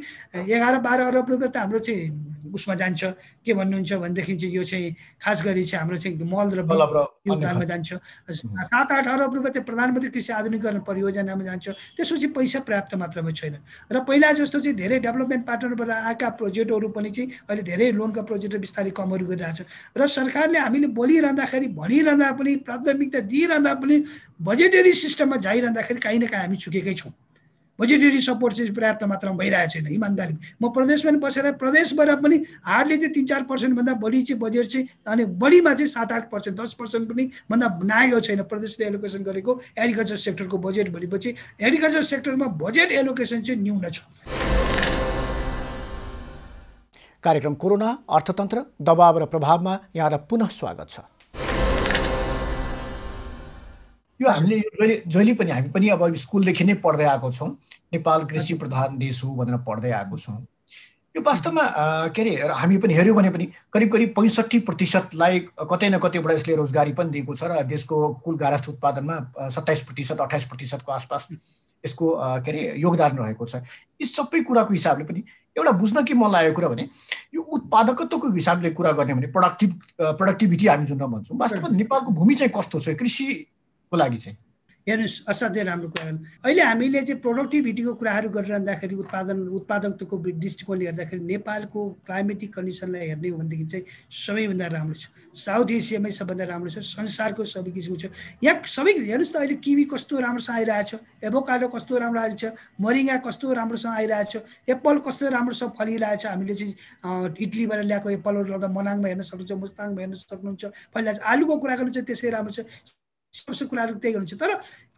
11-12 अरब रुपियाँ त हाम्रो चाहिँ उसमा जान्छ। के भन्नुहुन्छ भनेदेखि चाहिँ यो चाहिँ खास गरी चाहिँ हाम्रो चाहिँ मल र योगदानमा जान्छ। 7-8 अरब रुपियाँ चाहिँ प्रधानमन्त्री कृषि आधुनिकीकरण परियोजनामा जान्छ। त्यसपछि पैसा पर्याप्त मात्रामा छैन र पहिला जस्तो चाहिँ धेरै डेभलपमेन्ट पार्टनरबाट आएका प्रोजेक्टहरू पनि चाहिँ अहिले धेरै लोनका प्रोजेक्टहरू बिस्तारै कमहरू गरिरहेको छ र सरकारले हामीले बोलिरहँदाखेरि भनिरहँदा पनि प्राथमिकता दिइरहँदा पनि बजेटरी सिस्टममा जाइरहँदाखेरि काहीँ न काहीँ हामी चुकेकै छौँ। बजेटरी सपोर्ट चाहिँ पर्याप्त मात्रामा भइरहेको छैन। इमान्दारी म प्रदेशमा पनि बसेर प्रदेशबाट पनि हार्डली चाहिँ 3-4% भन्दा बढी चाहिँ बजेट चाहिँ अनि बढीमा चाहिँ 7-8%, 10% पनि भन्दा नआएको छैन प्रदेशले एलोकेसन गरेको एग्रिकल्चर सेक्टरको बजेट भनेपछि एग्रिकल्चर सेक्टरमा बजेट एलोकेसन चाहिँ न्यून छ। कार्यक्रम कोरोना अर्थतन्त्र दबाव र प्रभावमा यहाँलाई पुनः स्वागत छ। यो हामीले जहिले पनि हामी पनि अब स्कुलदेखि नै पढ्दै आएको छौँ, नेपाल कृषि प्रधान देश हो भनेर पढ्दै आएको छौँ। यो वास्तवमा के अरे हामी पनि हेऱ्यौँ भने पनि करिब 65%लाई कतै न कतैबाट यसले रोजगारी पनि दिएको छ र देशको कुल गारस्थ उत्पादनमा 27%, 28%को आसपास यसको के अरे योगदान रहेको छ। यी सबै कुराको हिसाबले पनि एउटा बुझ्न के मन लागेको कुरा भने यो उत्पादकत्वको हिसाबले कुरा गर्ने भने प्रोडक्टिभिटी हामी जुन भन्छौँ, वास्तवमा नेपालको भूमि चाहिँ कस्तो छ कृषिको लागि चाहिँ? हेर्नुहोस्, असाध्यै राम्रो कुरा। अहिले हामीले चाहिँ प्रोडक्टिभिटीको कुराहरू गरिरहँदाखेरि उत्पादकत्वको दृष्टिकोणले हेर्दाखेरि नेपालको क्लाइमेटिक कन्डिसनलाई हेर्ने हो भनेदेखि चाहिँ सबैभन्दा राम्रो छ। साउथ एसियामै सबभन्दा राम्रो छ, संसारको सबै किसिमको छ। यहाँ सबै हेर्नुहोस् त अहिले किवी कस्तो राम्रोसँग आइरहेछ, एभोकाडो कस्तो राम्रो आइरहेछ, मोरिङ्गा कस्तो राम्रोसँग आइरहेछ, एप्पल कस्तो राम्रोसँग फलिरहेछ। हामीले चाहिँ इटलीबाट ल्याएको एप्पलहरू लगाउँदा मनाङमा हेर्न सक्नुहुन्छ, मुस्ताङमा हेर्न सक्नुहुन्छ। पहिला चाहिँ आलुको कुरा गर्नु चाहिँ त्यसै राम्रो छ, सबसे कुराहरू त्यही गर्नुहुन्छ। तर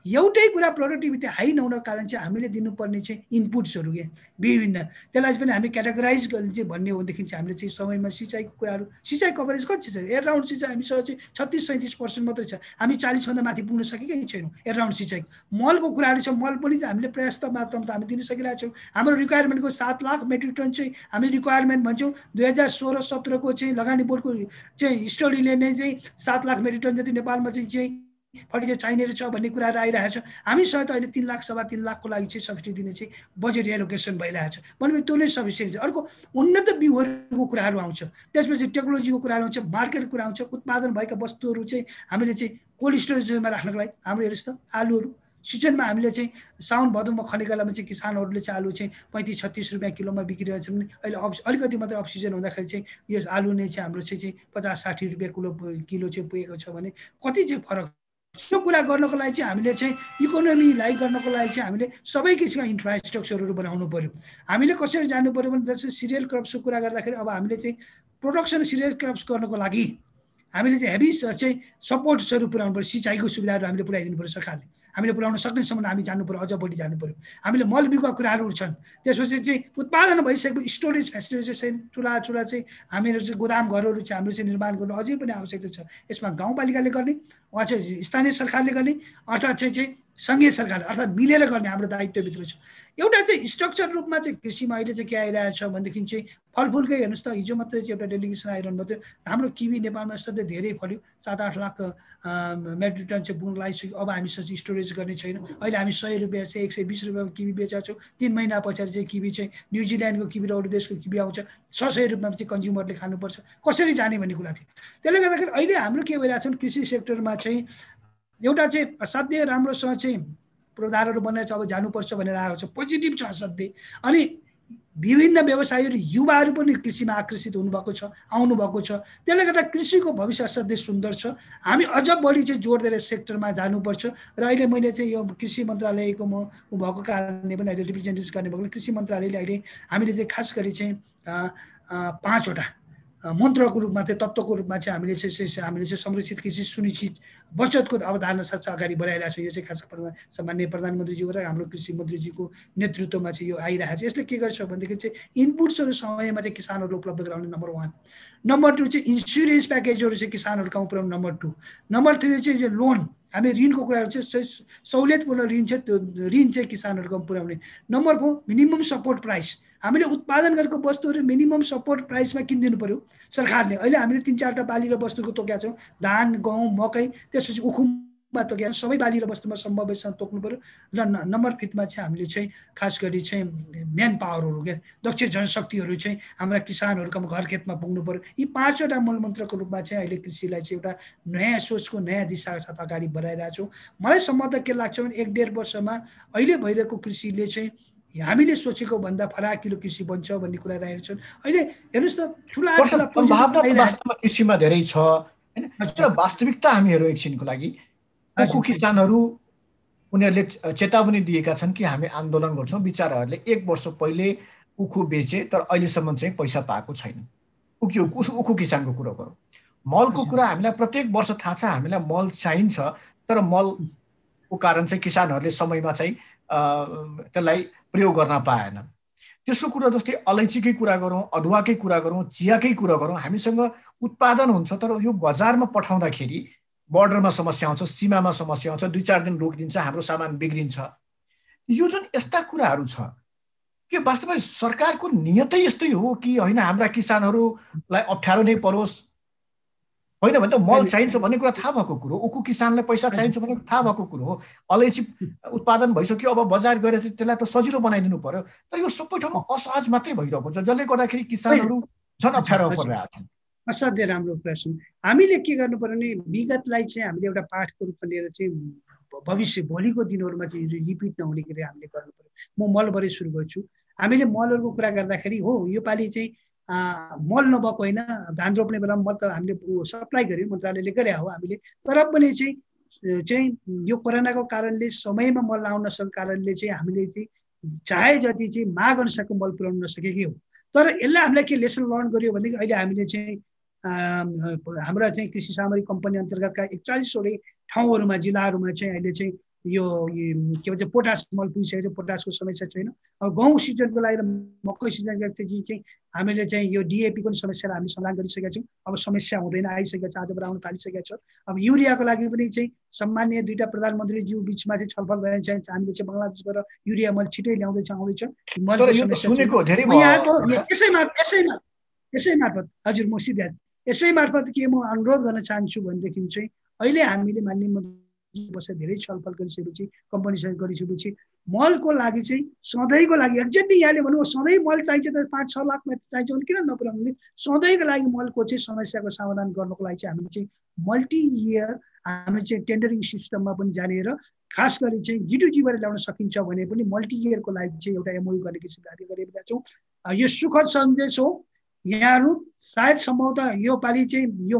एउटै कुरा प्रोडक्टिभिटी हाई नहुनको कारण चाहिँ हामीले दिनुपर्ने चाहिँ इनपुट्सहरू के विभिन्न, त्यसलाई पनि हामी क्याटेगोराइज गर्ने चाहिँ भन्ने हो भनेदेखि चाहिँ हामीले चाहिँ समयमा सिँचाइको कुराहरू, सिँचाइ कभरेज कति छ? एराउन्ड सिँचाइ हामीसँग चाहिँ 36-37% मात्रै छ। हामी 40भन्दा माथि पुग्न सकेकै छैनौँ एराउन्ड सिँचाइको। मलको कुराहरू छ, मल पनि चाहिँ हामीले पर्याप्त मात्रामा त हामी दिन सकिरहेको छौँ। हाम्रो रिक्वायरमेन्टको 7 लाख मेट्रिक टन चाहिँ हामी रिक्वायरमेन्ट भन्छौँ। 2016-17 को चाहिँ लगानी बोर्डको चाहिँ स्टडीले नै चाहिँ 7 लाख मेट्रिक टन जति नेपालमा चाहिँ फर्टिलाइजर चाहिने छ भन्ने कुराहरू आइरहेको छ। हामीसँग त अहिले 3 लाख 3.25 लाखको लागि चाहिँ सब्सिडी दिने चाहिँ बजेट एलोकेसन भइरहेको छ भने त्यो नै सफिसियन्ट छ। अर्को उन्नत बिउहरूको कुराहरू आउँछ, त्यसपछि टेक्नोलोजीको कुराहरू आउँछ, मार्केटको कुरा आउँछ, उत्पादन भएका वस्तुहरू चाहिँ हामीले चाहिँ कोल्ड स्टोरेजमा राख्नको लागि हाम्रो हेर्नुहोस् त आलुहरू सिजनमा हामीले चाहिँ साउन भदौमा खनेको बेलामा चाहिँ किसानहरूले चाहिँ आलु चाहिँ 35-36 रुपियाँ किलोमा बिक्रिरहेछ भने अहिले अलिकति मात्र अफ सिजन हुँदाखेरि चाहिँ यो आलु नै चाहिँ हाम्रो चाहिँ 50-60 रुपियाँ किलो चाहिँ पुगेको छ भने कति चाहिँ फरक। यो कुरा गर्नको लागि चाहिँ हामीले चाहिँ इकोनोमीलाई गर्नको लागि चाहिँ हामीले सबै किसिमका इन्फ्रास्ट्रक्चरहरू बनाउनु पर्यो। हामीले कसरी जानु पर्यो भने जस्तै सिरियल क्रप्सको कुरा गर्दाखेरि अब हामीले चाहिँ प्रोडक्सन सिरियल क्रप्स गर्नको लागि हामीले चाहिँ हेभी चाहिँ सपोर्ट्सहरू पुऱ्याउनु पर्यो। सिँचाइको सुविधाहरू हामीले पुऱ्याइदिनु पर्यो। सरकारले हामीले पुऱ्याउन सक्नेसम्म हामी जानु पर्यो, अझ बढी जानु पर्यो। हामीले मल बिउका कुराहरू छन्, त्यसपछि चाहिँ उत्पादन भइसकेको स्टोरेज फेसिलिटी चाहिँ ठुला चाहिँ हामीहरू चाहिँ गोदाम घरहरू चाहिँ हाम्रो चाहिँ निर्माण गर्नु अझै पनि आवश्यकता छ। यसमा गाउँपालिकाले गर्ने वा चाहिँ स्थानीय सरकारले गर्ने अर्थात् चाहिँ सङ्घीय सरकार अर्थात् मिलेर गर्ने हाम्रो दायित्वभित्र छ। एउटा चाहिँ स्ट्रक्चर रूपमा चाहिँ कृषिमा अहिले चाहिँ के आइरहेछ भनेदेखि चाहिँ फलफुलकै हेर्नुहोस् त, हिजो मात्रै चाहिँ एउटा डेलिगेसन आइरहनु भयो। हाम्रो किवी नेपालमा सधैँ धेरै फल्यो, 7-8 लाख मेट्रिक टन चाहिँ बुन लगाइसक्यो। अब हामीसँग स्टोरेज गर्ने छैन। अहिले हामी 100 रुपियाँ चाहिँ 120 रुपियाँमा किवी बेचेका छौँ। 3 महिना पछाडि चाहिँ किवी चाहिँ न्युजिल्यान्डको किवी र अरू देशको किवी आउँछ, 600 रुपियाँमा चाहिँ कन्ज्युमरले खानुपर्छ। कसरी जाने भन्ने कुरा थियो। त्यसले गर्दाखेरि अहिले हाम्रो के भइरहेको छ भने कृषि सेक्टरमा चाहिँ एउटा चाहिँ असाध्यै राम्रोसँग चाहिँ पूर्वाधारहरू बनेर अब जानुपर्छ भनेर आएको छ। पोजिटिभ छ असाध्यै। अनि विभिन्न व्यवसायीहरू युवाहरू पनि कृषिमा आकर्षित हुनुभएको छ, आउनुभएको छ। त्यसले गर्दा कृषिको भविष्य असाध्यै सुन्दर छ। हामी अझ बढी चाहिँ जोड दिएर सेक्टरमा जानुपर्छ। र अहिले मैले चाहिँ यो कृषि मन्त्रालयको म भएको कारणले पनि अहिले रिप्रेजेन्टेटिभ गर्ने भएको कृषि मन्त्रालयले अहिले हामीले चाहिँ खास गरी चाहिँ 5वटा मन्त्रको रूपमा चाहिँ तत्त्वको रूपमा चाहिँ हामीले चाहिँ संरक्षित कृषि सुनिश्चित बचतको अवधारणा साथ अगाडि बढाइरहेको छौँ। यो चाहिँ खास सम्माननीय प्रधानमन्त्रीज्यू र हाम्रो कृषि मन्त्रीजीको नेतृत्वमा चाहिँ यो आइरहेको छ। यसले के गर्छ भनेदेखि चाहिँ इनपुट्सहरू समयमा चाहिँ किसानहरू उपलब्ध गराउने नम्बर 1। नम्बर 2 चाहिँ इन्सुरेन्स प्याकेजहरू चाहिँ किसानहरूका पुर्याउने नम्बर 2। नम्बर 3 चाहिँ लोन, हामी ऋणको कुराहरू चाहिँ सहुलियतपूर्ण ऋण छ, त्यो ऋण चाहिँ किसानहरूको पुर्याउने। नम्बर 4 मिनिमम सपोर्ट प्राइस, हामीले उत्पादन गरेको वस्तुहरू मिनिमम सपोर्ट प्राइसमा किनिदिनु पर्यो सरकारले। अहिले हामीले 3-4टा बाली र वस्तुको तोकेका छौँ, धान, गहुँ, मकै, त्यसपछि उखुममा तोकेका सबै बाली र वस्तुमा सम्भवसँग तोक्नु पर्यो। र नम्बर 5मा चाहिँ हामीले चाहिँ खास गरी चाहिँ म्यान पावरहरू के दक्ष जनशक्तिहरू चाहिँ हाम्रा किसानहरूका घर खेतमा पुग्नु पर्यो। यी 5वटा मूल मन्त्रको रूपमा चाहिँ अहिले कृषिलाई चाहिँ एउटा नयाँ सोचको नयाँ दिशाका साथ अगाडि बढाइरहेको छौँ। मलाई सम्बन्ध के लाग्छ भने 1-1.5 वर्षमा अहिले भइरहेको कृषिले चाहिँ हामीले सोचेको भन्दा फराकिलो कृषि बन्छ भन्ने कुरा रहेको छ। अहिले हेर्नुहोस् त ठुला सम्भावना वास्तवमा कृषिमा धेरै छ हैन, तर वास्तविकता हामी हेरौँ एकछिनको लागि। उखु किसानहरू उनीहरूले चेतावनी दिएका छन् कि हामी आन्दोलन गर्छौँ। बिचाराहरूले 1 वर्ष पहिले उखु बेचे तर अहिलेसम्म चाहिँ पैसा पाएको छैन। उखु किसानको कुरो गरौँ। मलको कुरा हामीलाई प्रत्येक वर्ष थाहा छ, हामीलाई मल चाहिन्छ, तर मलको कारण चाहिँ किसानहरूले समयमा चाहिँ त्यसलाई प्रयोग गर्न पाएन। तेस्रो कुरा जस्तै अलैँचीकै कुरा गरौँ, अदुवाकै कुरा गरौँ, चियाकै कुरा गरौँ, हामीसँग उत्पादन हुन्छ तर यो बजारमा पठाउँदाखेरि बर्डरमा समस्या आउँछ, सीमामा समस्या आउँछ, 2-4 दिन रोकिदिन्छ, हाम्रो सामान बिग्रिन्छ। यो जुन यस्ता कुराहरू छ के वास्तवमा सरकारको नियतै यस्तै हो कि होइन हाम्रा किसानहरूलाई अप्ठ्यारो नै परोस्? होइन भने त मल चाहिन्छ भन्ने कुरा थाहा भएको कुरो, उखु किसानलाई पैसा चाहिन्छ भन्ने थाहा भएको कुरो हो। अलैँची उत्पादन भइसक्यो, अब बजार गएर त्यसलाई त सजिलो बनाइदिनु पर्यो। तर यो सबै ठाउँमा असहज मात्रै भइरहेको छ, जसले गर्दाखेरि किसानहरू झन् अप्ठ्यारो परिरहेका छन्। असाध्यै राम्रो प्रश्न। हामीले के गर्नु पर्यो भने विगतलाई चाहिँ हामीले एउटा पाठको रूपमा लिएर चाहिँ भविष्य भोलिको दिनहरूमा चाहिँ रिपिट नहुने गरी हामीले गर्नु पर्यो। म मलबाटै सुरु गर्छु। हामीले मलहरूको कुरा गर्दाखेरि हो योपालि चाहिँ मल नभएको होइन, धान रोप्ने बेलामा मल त हामीले सप्लाई गर्यौँ, मन्त्रालयले गरे हो हामीले। तर पनि चाहिँ यो कोरोनाको कारणले समयमा मल आउन नसकेको कारणले चाहिँ हामीले चाहिँ चाहे जति चाहिँ माग अनुसारको मल पुर्याउन नसकेकै हो। तर यसलाई हामीले के लेसन लर्न गर्यो भनेदेखि अहिले हामीले चाहिँ हाम्रा चाहिँ कृषि सामग्री कम्पनी अन्तर्गतका 41वटै ठाउँहरूमा जिल्लाहरूमा चाहिँ अहिले चाहिँ यो के भन्छ पोटास मल पुगिसकेको छ, पोटासको समस्या छैन। अब गहुँ सिजनको लागि र मकै सिजनको लागि चाहिँ हामीले चाहिँ यो डिएपीको समस्यालाई हामीले समाधान गरिसकेका छौँ। अब समस्या हुँदैन, आइसकेको छ, आजबाट आउन थालिसकेको छ। अब युरियाको लागि पनि चाहिँ सम्माननीय 2टा प्रधानमन्त्रीज्यू बिचमा चाहिँ छलफल भएर चाहिँ हामीले चाहिँ बङ्गलादेशबाट युरिया मल छिटै ल्याउँदैछ, आउँदैछ। यसै मार्फत हजुर म सिधा यसै मार्फत के म अनुरोध गर्न चाहन्छु भनेदेखि चाहिँ अहिले हामीले माननीय मन्त्री बसेर धेरै छलफल गरिसकेपछि कम्पनीसँग गरिसकेपछि मलको लागि चाहिँ सधैँको लागि एक्ज्याक्टली यहाँले भन्नु सधैँ मल चाहिन्छ त 5-6 लाख चाहिन्छ भने किन नपुर्याउने? सधैँको लागि मलको चाहिँ समस्याको समाधान गर्नको लागि चाहिँ हामीले चाहिँ मल्टी इयर हामी चाहिँ टेन्डरिङ सिस्टममा पनि जानेर खास गरी चाहिँ G2G ल्याउन सकिन्छ भने पनि मल्टी इयरको लागि चाहिँ एउटा एमओयू गर्ने किसिमले गरेका छौँ। यो सुखद सन्देश हो। यहाँहरू सायद सम्भवतः यो पालि चाहिँ यो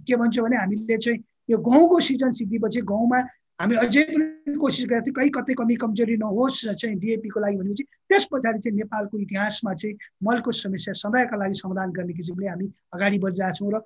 के भन्छ भने हामीले चाहिँ यो गहुँको सिजन सिद्धिपछि गहुँमा हामी अझै पनि कोसिस गरेका थियौँ कहीँ कतै कमी कमजोरी नहोस् चाहिँ डिएपीको लागि भनेपछि त्यस पछाडि चाहिँ नेपालको इतिहासमा चाहिँ मलको समस्या सदायका लागि समाधान गर्ने किसिमले हामी अगाडि बढिरहेका छौँ। र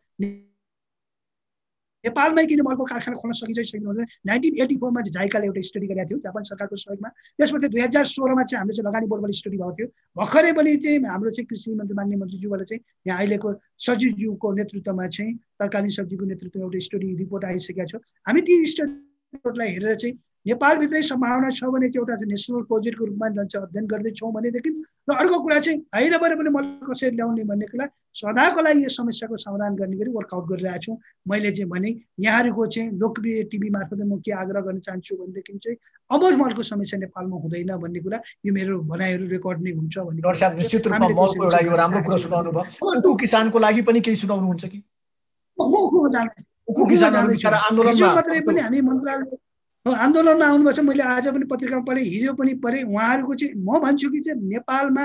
नेपालमै किन मलको कारखाना खोल्न सकिन्छ छैन 1984 मा जाइकाले एउटा स्टडी गरेको थियो जापान सरकारको सहयोगमा। त्यसपछि 2016 मा चाहिँ हामीले चाहिँ लगानी बोर्डबाट स्टडी भएको थियो। भर्खरै पनि चाहिँ हाम्रो चाहिँ कृषि मन्त्री माननीय मन्त्रीज्यूबाट चाहिँ यहाँ अहिलेको सचिवज्यूको नेतृत्वमा चाहिँ तत्कालीन सचिवको नेतृत्वमा एउटा स्टडी रिपोर्ट आइसकेको छ। हामी ती स्टडीलाई हेरेर चाहिँ नेपालभित्रै सम्भावना छ भने चाहिँ एउटा नेसनल प्रोजेक्टको रूपमा अध्ययन गर्दैछौँ भनेदेखि र अर्को कुरा चाहिँ बाहिरबाट पनि मल कसरी ल्याउने भन्ने कुरा सदाको लागि यो समस्याको समाधान गर्ने गरी वर्कआउट गरिरहेको छौँ। मैले चाहिँ भने यहाँहरूको चाहिँ लोकप्रिय टिभी मार्फत म के आग्रह गर्न चाहन्छु भनेदेखि चाहिँ अब मलको समस्या नेपालमा हुँदैन भन्ने कुरा यो मेरो भनाइहरू रेकर्ड नै हुन्छ भन्ने कुरा निश्चित रूपमा मलको एउटा यो राम्रो कुरा सुनाउनु भयो। उखु किसानको लागि पनि केही सुनाउनुहुन्छ कि? उखु किसानहरु बिचारा आन्दोलनमा मात्रै पनि हामी मन्त्रालय आन्दोलनमा आउनुभएको छ। मैले आज पनि पत्रिकामा पढेँ, हिजो पनि पढेँ। उहाँहरूको चाहिँ म भन्छु कि चाहिँ नेपालमा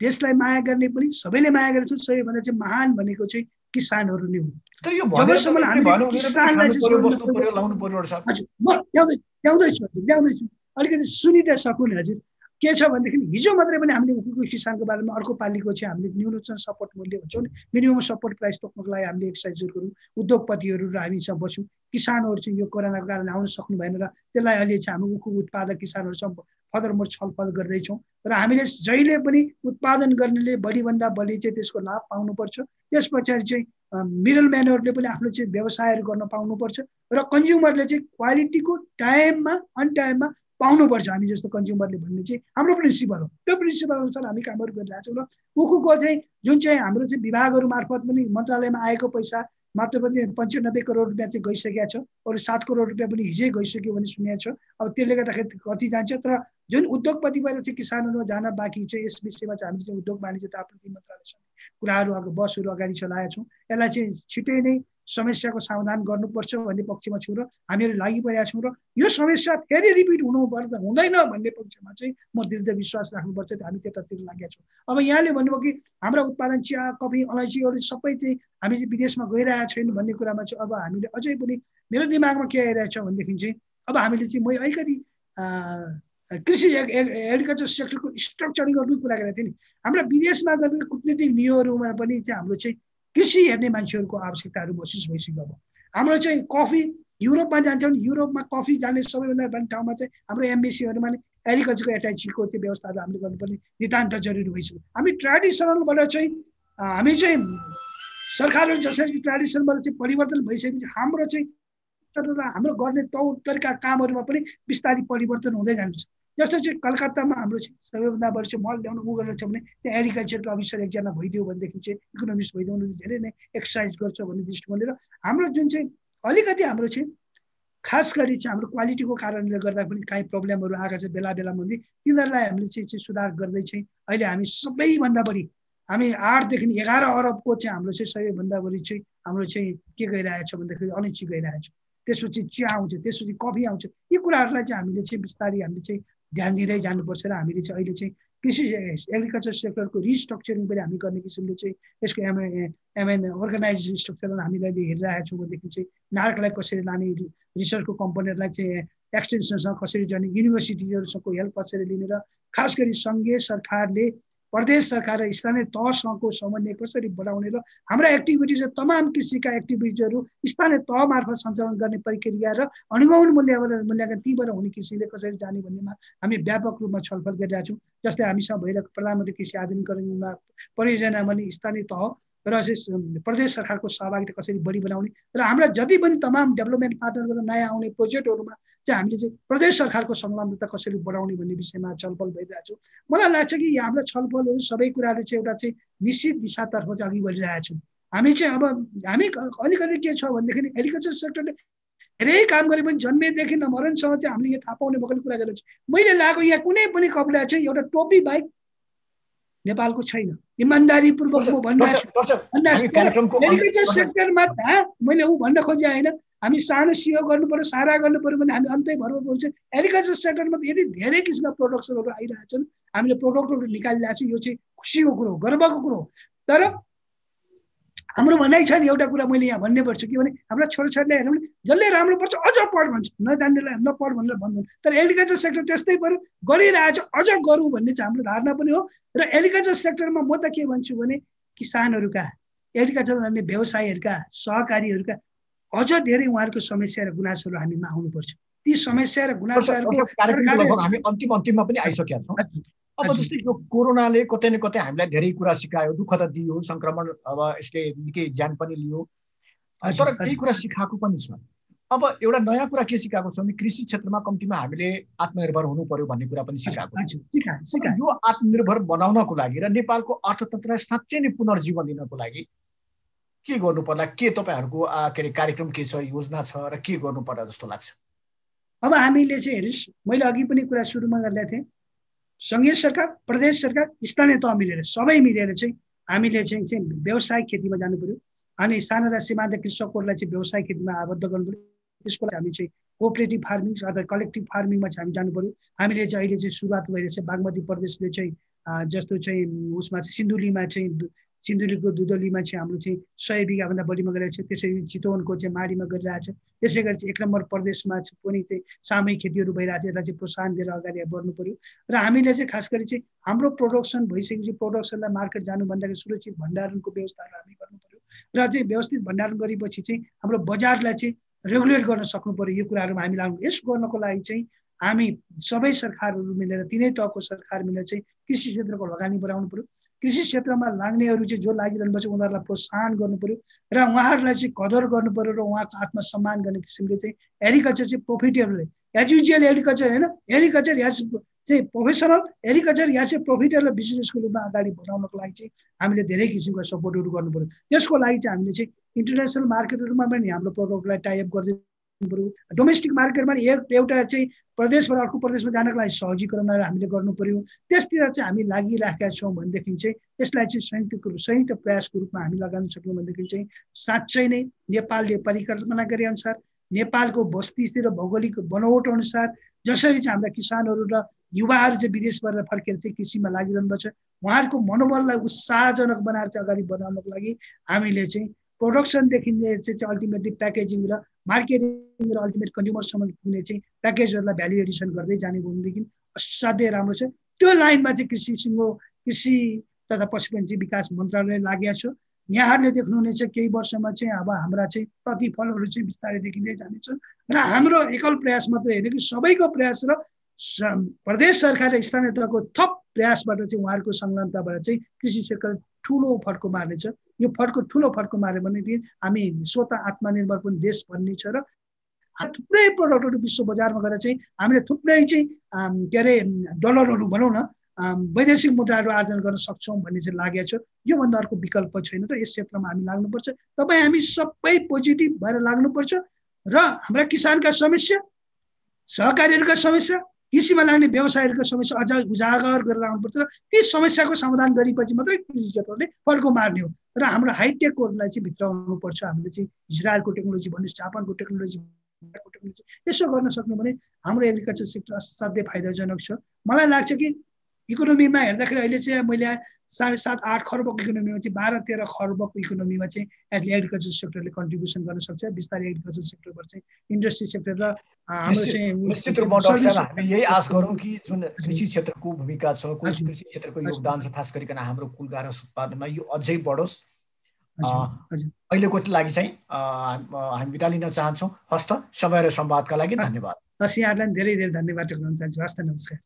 देशलाई माया गर्ने पनि सबैले माया गरेछौँ, सबैभन्दा चाहिँ महान भनेको चाहिँ किसानहरू नै हुन्। तर यो जबसम्म हामीले किसानलाई लाउनु पर्यो सर। हजुर, म ल्याउँदैछु अलिकति सुनिदिन सकुन् हजुर। के छ भनेदेखि हिजो मात्रै पनि हामीले उखुको किसानको बारेमा अर्को पालिको चाहिँ हामीले न्यूनतम सपोर्ट मूल्य भन्छौँ नि, मिनिमम सपोर्ट प्राइस तोक्नको लागि हामीले एक्सर्साइजहरू गरौँ, उद्योगपतिहरू र हामीसँग बस्यौँ। किसानहरू चाहिँ यो कोरोनाको कारणले आउन सक्नु भएन र त्यसलाई अहिले चाहिँ हामी उखु उत्पादक किसानहरूसँग फर्दरमोर छलफल गर्दैछौँ र हामीले जहिले पनि उत्पादन गर्नेले बढीभन्दा बढी चाहिँ त्यसको लाभ पाउनुपर्छ। त्यस पछाडि चाहिँ मिडल म्यानहरूले पनि आफ्नो चाहिँ व्यवसायहरू गर्न पाउनुपर्छ र कन्ज्युमरले चाहिँ क्वालिटीको टाइममा अन टाइममा पाउनुपर्छ। हामी जस्तो कन्ज्युमरले भन्ने चाहिँ हाम्रो प्रिन्सिपल हो। त्यो प्रिन्सिपल अनुसार हामी कामहरू गरिरहेछौँ र उखुको चाहिँ जुन चाहिँ हाम्रो चाहिँ विभागहरू मार्फत पनि मन्त्रालयमा आएको पैसा मात्र पनि 95 करोड रुपियाँ चाहिँ गइसकेको छ। अरू 7 करोड रुपियाँ पनि हिजै गइसक्यो भने सुनेको छ। अब त्यसले गर्दाखेरि कति जान्छ, तर जुन उद्योगपतिबाट चाहिँ किसानहरूमा जान बाँकी छ, यस विषयमा चाहिँ हामीले चाहिँ उद्योग वाणिज्य तथा आपूर्ति मन्त्रालयसँग कुराहरू बसहरू अगाडि चलाएका छौँ। यसलाई चाहिँ छिटै नै समस्याको समाधान गर्नुपर्छ भन्ने पक्षमा छौँ र हामीहरू लागिपरेका छौँ र यो समस्या फेरि रिपिट हुँदैन भन्ने पक्षमा चाहिँ म दृढ विश्वास राख्नुपर्छ। हामी त्यतातिर लागेका छौँ। अब यहाँले भन्नुभयो कि हाम्रा उत्पादन चिया, कफी, अलैँचीहरू सबै चाहिँ हामी विदेशमा गइरहेका छैन भन्ने कुरामा चाहिँ अब हामीले अझै पनि मेरो दिमागमा के आइरहेछ भनेदेखि चाहिँ अब हामीले चाहिँ मैले अलिकति कृषि एग्रिकल्चर सेक्टरको स्ट्रक्चरिङहरूको कुरा गरेको थिएँ नि। हाम्रा विदेशमा गएर कुटनीतिक नियोहरूमा पनि चाहिँ हाम्रो चाहिँ कृषि हेर्ने मान्छेहरूको आवश्यकताहरू महसुस भइसक्यो। अब हाम्रो चाहिँ कफी युरोपमा जान्छौँ, युरोपमा कफी जाने सबैभन्दा बढी ठाउँमा चाहिँ हाम्रो एमबिसीहरूमा नै एग्रिकल्चरको एटाचीको त्यो व्यवस्थाहरू हामीले गर्नुपर्ने नितान्त जरुरी भइसक्यो। हामी ट्रेडिसनलबाट चाहिँ हामी चाहिँ सरकारहरू जसरी ट्रेडिसनबाट चाहिँ परिवर्तन भइसकेपछि हाम्रो चाहिँ हाम्रो गर्ने तौर तरिका कामहरूमा पनि बिस्तारै परिवर्तन हुँदै जान्छ। जस्तो चाहिँ कलकत्तामा हाम्रो चाहिँ सबैभन्दा बढी चाहिँ मल ल्याउनु उ गरेर छ भने त्यहाँ एग्रिकल्चरको अफिसर एकजना भइदियो भनेदेखि चाहिँ इकोनोमिस्ट भइदियो भने धेरै नै एक्सर्साइज गर्छ भन्ने दृष्टिकोणले र हाम्रो जुन चाहिँ अलिकति हाम्रो चाहिँ खास गरी चाहिँ हाम्रो क्वालिटीको कारणले गर्दा पनि काहीँ प्रब्लमहरू आएका छ बेला बेलामा भने तिनीहरूलाई हामीले चाहिँ सुधार गर्दै चाहिँ अहिले हामी सबैभन्दा बढी हामी 8 देखि 11 अरबको चाहिँ हाम्रो चाहिँ सबैभन्दा बढी चाहिँ हाम्रो चाहिँ के गइरहेछ भन्दाखेरि अलैँची गइरहेछ, त्यसपछि चिया आउँछ, त्यसपछि कफी आउँछ। यी कुराहरूलाई चाहिँ हामीले चाहिँ बिस्तारै हामीले चाहिँ ध्यान दिँदै जानुपर्छ र हामीले चाहिँ अहिले चाहिँ कृषि एग्रिकल्चर सेक्टरको रिस्ट्रक्चरिङ पनि हामी गर्ने किसिमले चाहिँ यसको एमएन अर्गनाइज स्ट्रक्चरलाई हामीले अहिले हेरिरहेका छौँ भनेदेखि चाहिँ नार्कलाई कसरी लाने, रिसर्चको कम्पनीहरूलाई चाहिँ एक्सटेन्सनसँग कसरी जाने, युनिभर्सिटीहरूसँगको हेल्प कसरी लिने र खास गरी सङ्घीय सरकारले प्रदेश सरकार र स्थानीय तहसँगको समन्वय कसरी बढाउने र हाम्रा एक्टिभिटिज तमाम कृषिका एक्टिभिटिजहरू स्थानीय तह मार्फत सञ्चालन गर्ने प्रक्रिया र अनुगमन मूल्याङ्कन तीबाट हुने किसिमले कसरी जाने भन्नेमा हामी व्यापक रूपमा छलफल गरिरहेका छौँ। जस्तै हामीसँग भइरहेको प्रधानमन्त्री कृषि आधुनिकीकरणमा परियोजनामा नि स्थानीय तह र प्रदेश सरकारको सहभागिता कसरी बढी बनाउने र हाम्रा जति पनि तमाम डेभलपमेन्ट पार्टनरबाट नयाँ आउने प्रोजेक्टहरूमा चाहिँ हामीले चाहिँ प्रदेश सरकारको संलग्नता कसरी बढाउने भन्ने विषयमा छलफल भइरहेको छ। मलाई लाग्छ कि हाम्रा छलफलहरू सबै कुराहरू चाहिँ एउटा चाहिँ निश्चित दिशातर्फ चाहिँ अघि बढिरहेका छौँ। हामी चाहिँ अब हामी अलिकति के छ भनेदेखि एग्रिकल्चर सेक्टरले धेरै काम गरे पनि जन्मेदेखि नमरणसम्म चाहिँ हामीले यो थाहा पाउने भएको कुरा गरेको छु। मैले लागेको यहाँ कुनै पनि कपिला चाहिँ एउटा टोपी बाइक नेपालको छैन। इमान्दारीपूर्वक म एग्रिकल्चर सेक्टरमा मैले ऊ भन्न खोजे होइन, हामी सानो सियो गर्नु पर्यो, सारा गर्नु पर्यो भने हामी अन्तै भरमा पर्छ। एग्रिकल्चर सेक्टरमा यदि धेरै किसिमका प्रोडक्टहरू आइरहेछन्, हामीले प्रोडक्टहरू निकालिरहेको छौँ, यो चाहिँ खुसीको कुरो हो, गर्वको कुरो हो। तर हाम्रो भनाइ छ नि एउटा कुरा मैले यहाँ भन्नै पर्छ कि भने हाम्रा छोराछोरीलाई हेर्नु भने जसले राम्रो पर्छ अझ पढ भन्छ, नजान्नेलाई नपढ भनेर भन्दैन। तर एग्रिकल्चर सेक्टर त्यस्तै पर्यो, गरिरहेछ अझ गरौँ भन्ने चाहिँ हाम्रो धारणा पनि हो। र एग्रिकल्चर सेक्टरमा म त के भन्छु भने किसानहरूका, एग्रिकल्चर गर्ने व्यवसायीहरूका, सहकारीहरूका अझ धेरै उहाँहरूको समस्या र गुनासोहरू हामीमा आउनुपर्छ। ती समस्या र गुनासोहरूको हामी अन्तिममा पनि आइसकेका छौँ। अब जस्तै यो कोरोनाले कतै न कतै हामीलाई धेरै कुरा सिकायो, दुःख त दियो, संक्रमण अब यसले निकै ज्यान पनि लियो, तर केही कुरा सिकाएको पनि छ। अब एउटा नयाँ कुरा के सिकाएको छ भने कृषि क्षेत्रमा कम्तीमा हामीले आत्मनिर्भर हुनु पर्यो भन्ने कुरा पनि सिकाएको छ। यो आत्मनिर्भर बनाउनको लागि र नेपालको अर्थतन्त्रलाई साँच्चै नै पुनर्जीवन दिनको लागि के गर्नु पर्ला, के तपाईहरुको के अरे कार्यक्रम के छ, योजना छ र के गर्नु पर्ला जस्तो लाग्छ? अब हामीले चाहिँ हेर्नुस्, मैले अघि पनि कुरा सुरुमा गरेको थिएँ, संघीय सरकार, प्रदेश सरकार, स्थानीय तह मिलेर सबै मिलेर चाहिँ हामीले चाहिँ व्यवसायिक खेतीमा जानु पर्यो। अनि साना र सीमान्त कृषकहरूलाई चाहिँ व्यवसायिक खेतीमा आबद्ध गर्नु पर्यो। त्यसको लागि हामी चाहिँ कोअपरेटिभ फार्मिङ अथवा कलेक्टिभ फार्मिङमा चाहिँ हामी जानु पर्यो। हामीले चाहिँ अहिले चाहिँ सुरुवात भइरहेछ, बागमती प्रदेशले चाहिँ जस्तो चाहिँ उसमा चाहिँ सिन्धुलीको दुधौलीमा चाहिँ हाम्रो चाहिँ 100 बिघाभन्दा बढीमा गरिरहेको छ। त्यसरी चितवनको चाहिँ माडीमा गरिरहेछ। त्यसै गरी चाहिँ 1 नम्बर प्रदेशमा पनि चाहिँ सामूहिक खेतीहरू भइरहेछ। यसलाई चाहिँ प्रोत्साहन दिएर अगाडि बढ्नु पर्यो र हामीले चाहिँ खास गरी चाहिँ हाम्रो प्रोडक्सन भइसकेपछि प्रोडक्सनलाई मार्केट जानुभन्दाखेरि सुरक्षित भण्डारणको व्यवस्थाहरू हामी गर्नु पर्यो र चाहिँ व्यवस्थित भण्डारण गरेपछि चाहिँ हाम्रो बजारलाई चाहिँ रेगुलेट गर्न सक्नु पर्यो। यो कुराहरूमा हामी लाग्नु। यस गर्नको लागि चाहिँ हामी सबै सरकारहरू मिलेर, तिनै तहको सरकार मिलेर चाहिँ कृषि क्षेत्रको लगानी बढाउनु पर्यो। कृषि क्षेत्रमा लाग्नेहरू चाहिँ जो लागिरहनु पर्छ उनीहरूलाई प्रोत्साहन गर्नु पर्यो र उहाँहरूलाई चाहिँ कदर गर्नु पर्यो र उहाँको आत्मसम्मान गर्ने किसिमले चाहिँ एग्रिकल्चर चाहिँ प्रोफिटेबल, एज युजुअल एग्रिकल्चर होइन, एग्रिकल्चर या चाहिँ प्रोफेसनल एग्रिकल्चर या चाहिँ प्रोफिटेबल बिजनेसको रूपमा अगाडि बढाउनको लागि चाहिँ हामीले धेरै किसिमका सपोर्टहरू गर्नु पर्यो। त्यसको लागि चाहिँ हामीले चाहिँ इन्टरनेसनल मार्केटहरूमा पनि हाम्रो प्रडक्टलाई टाइअप गर्दै पर्यो। डोमेस्टिक मार्केटमा एउटा चाहिँ प्रदेशबाट अर्को प्रदेशमा जानको लागि सहजीकरणहरू हामीले गर्नु पर्यो। त्यसतिर चाहिँ हामी लागिराखेका छौँ भनेदेखि चाहिँ यसलाई चाहिँ संयुक्त प्रयासको रूपमा हामी लगाउन सक्यौँ भनेदेखि चाहिँ साँच्चै नै नेपालले परिकल्पना गरे अनुसार, नेपालको बस्ती र भौगोलिक बनावट अनुसार जसरी चाहिँ हाम्रा किसानहरू र युवाहरू चाहिँ विदेशबाट फर्केर चाहिँ कृषिमा लागिरहनुपर्छ, उहाँहरूको मनोबललाई उत्साहजनक बनाएर चाहिँ अगाडि बढाउनको लागि हामीले चाहिँ प्रोडक्सनदेखि लिएर चाहिँ अल्टिमेटली प्याकेजिङ र मार्केटिङ र अल्टिमेट कन्ज्युमरसम्म पुग्ने चाहिँ प्याकेजहरूलाई भ्याल्यु एडिसन गर्दै जाने भनेदेखि असाध्यै राम्रो छ। त्यो लाइनमा चाहिँ कृषि तथा पशुपन्छी विकास मन्त्रालय लागेको छ। यहाँहरूले देख्नुहुनेछ केही वर्षमा चाहिँ अब हाम्रा चाहिँ प्रतिफलहरू चाहिँ बिस्तारै देखिँदै जानेछ र हाम्रो एकल प्रयास मात्रै होइन कि सबैको प्रयास र प्रदेश सरकार र स्थानीय तहको थप प्रयासबाट चाहिँ उहाँहरूको संलग्नताबाट चाहिँ कृषि क्षेत्र ठुलो फड्को मार्नेछ। यो ठुलो फड्को मार्यो भनेदेखि हामी स्वतः आत्मनिर्भर पनि देश बन्ने छ र थुप्रै प्रडक्टहरू विश्व बजारमा गएर चाहिँ हामीले थुप्रै चाहिँ के अरे डलरहरू भनौँ न वैदेशिक मुद्राहरू आर्जन गर्न सक्छौँ भन्ने चाहिँ लागेको छ। योभन्दा अर्को विकल्प छैन र यस क्षेत्रमा हामी लाग्नुपर्छ। तपाईँ हामी सबै पोजिटिभ भएर लाग्नुपर्छ र हाम्रा किसानका समस्या, सहकारीहरूका समस्या, कृषिमा लाग्ने व्यवसायहरूको समस्या अझ उजागर गरेर आउनुपर्छ र ती समस्याको समाधान गरेपछि मात्रै कृषि क्षेत्रले फड्को मार्ने हो र हाम्रो हाइटेकहरूलाई चाहिँ भित्राउनुपर्छ। हामीले चाहिँ इजरायलको टेक्नोलोजी भन्नुहोस्, जापानको टेक्नोलोजी यसो गर्न सक्नु भने हाम्रो एग्रिकल्चर सेक्टर असाध्यै फाइदाजनक छ। मलाई लाग्छ कि इकोनोमीमा हेर्दाखेरि अहिले चाहिँ मैले 7.5-8 खर्बको इकोनोमीमा चाहिँ 12-13 खर्बको इकोनोमीमा चाहिँ एग्रिकल्चर सेक्टरले कन्ट्रिब्युसन गर्न सक्छ। बिस्तारै एग्रिकल्चर सेक्टरबाट चाहिँ इन्डस्ट्री सेक्टर र हाम्रो चाहिँ निश्चित रूपमा हामी यही आश गरौँ कि जुन कृषि क्षेत्रको भूमिका छ, कृषि क्षेत्रको योगदान छ, खास गरिकन हाम्रो कुल गारस उत्पादनमा यो अझै बढोस्। अहिलेको लागि चाहिँ हामी बिदा लिन चाहन्छौँ। हस्त समय र संवादका लागि धन्यवाद। यहाँहरूलाई धेरै धेरै धन्यवाद दिन चाहन्छु। हस्त, नमस्कार।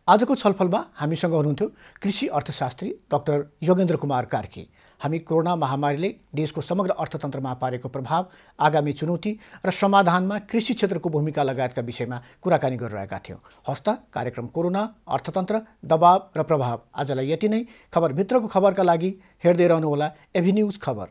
आजको छलफलमा हामीसँग हुनुहुन्थ्यो कृषि अर्थशास्त्री डाक्टर योगेन्द्र कुमार कार्की। हामी कोरोना महामारीले देशको समग्र अर्थतन्त्रमा पारेको प्रभाव, आगामी चुनौती र समाधानमा कृषि क्षेत्रको भूमिका लगायतका विषयमा कुराकानी गरिरहेका थियौँ। हस्त कार्यक्रम कोरोना, अर्थतन्त्र, दबाव र प्रभाव आजलाई यति नै। खबरभित्रको खबरका लागि हेर्दै रहनुहोला एभी न्युज खबर।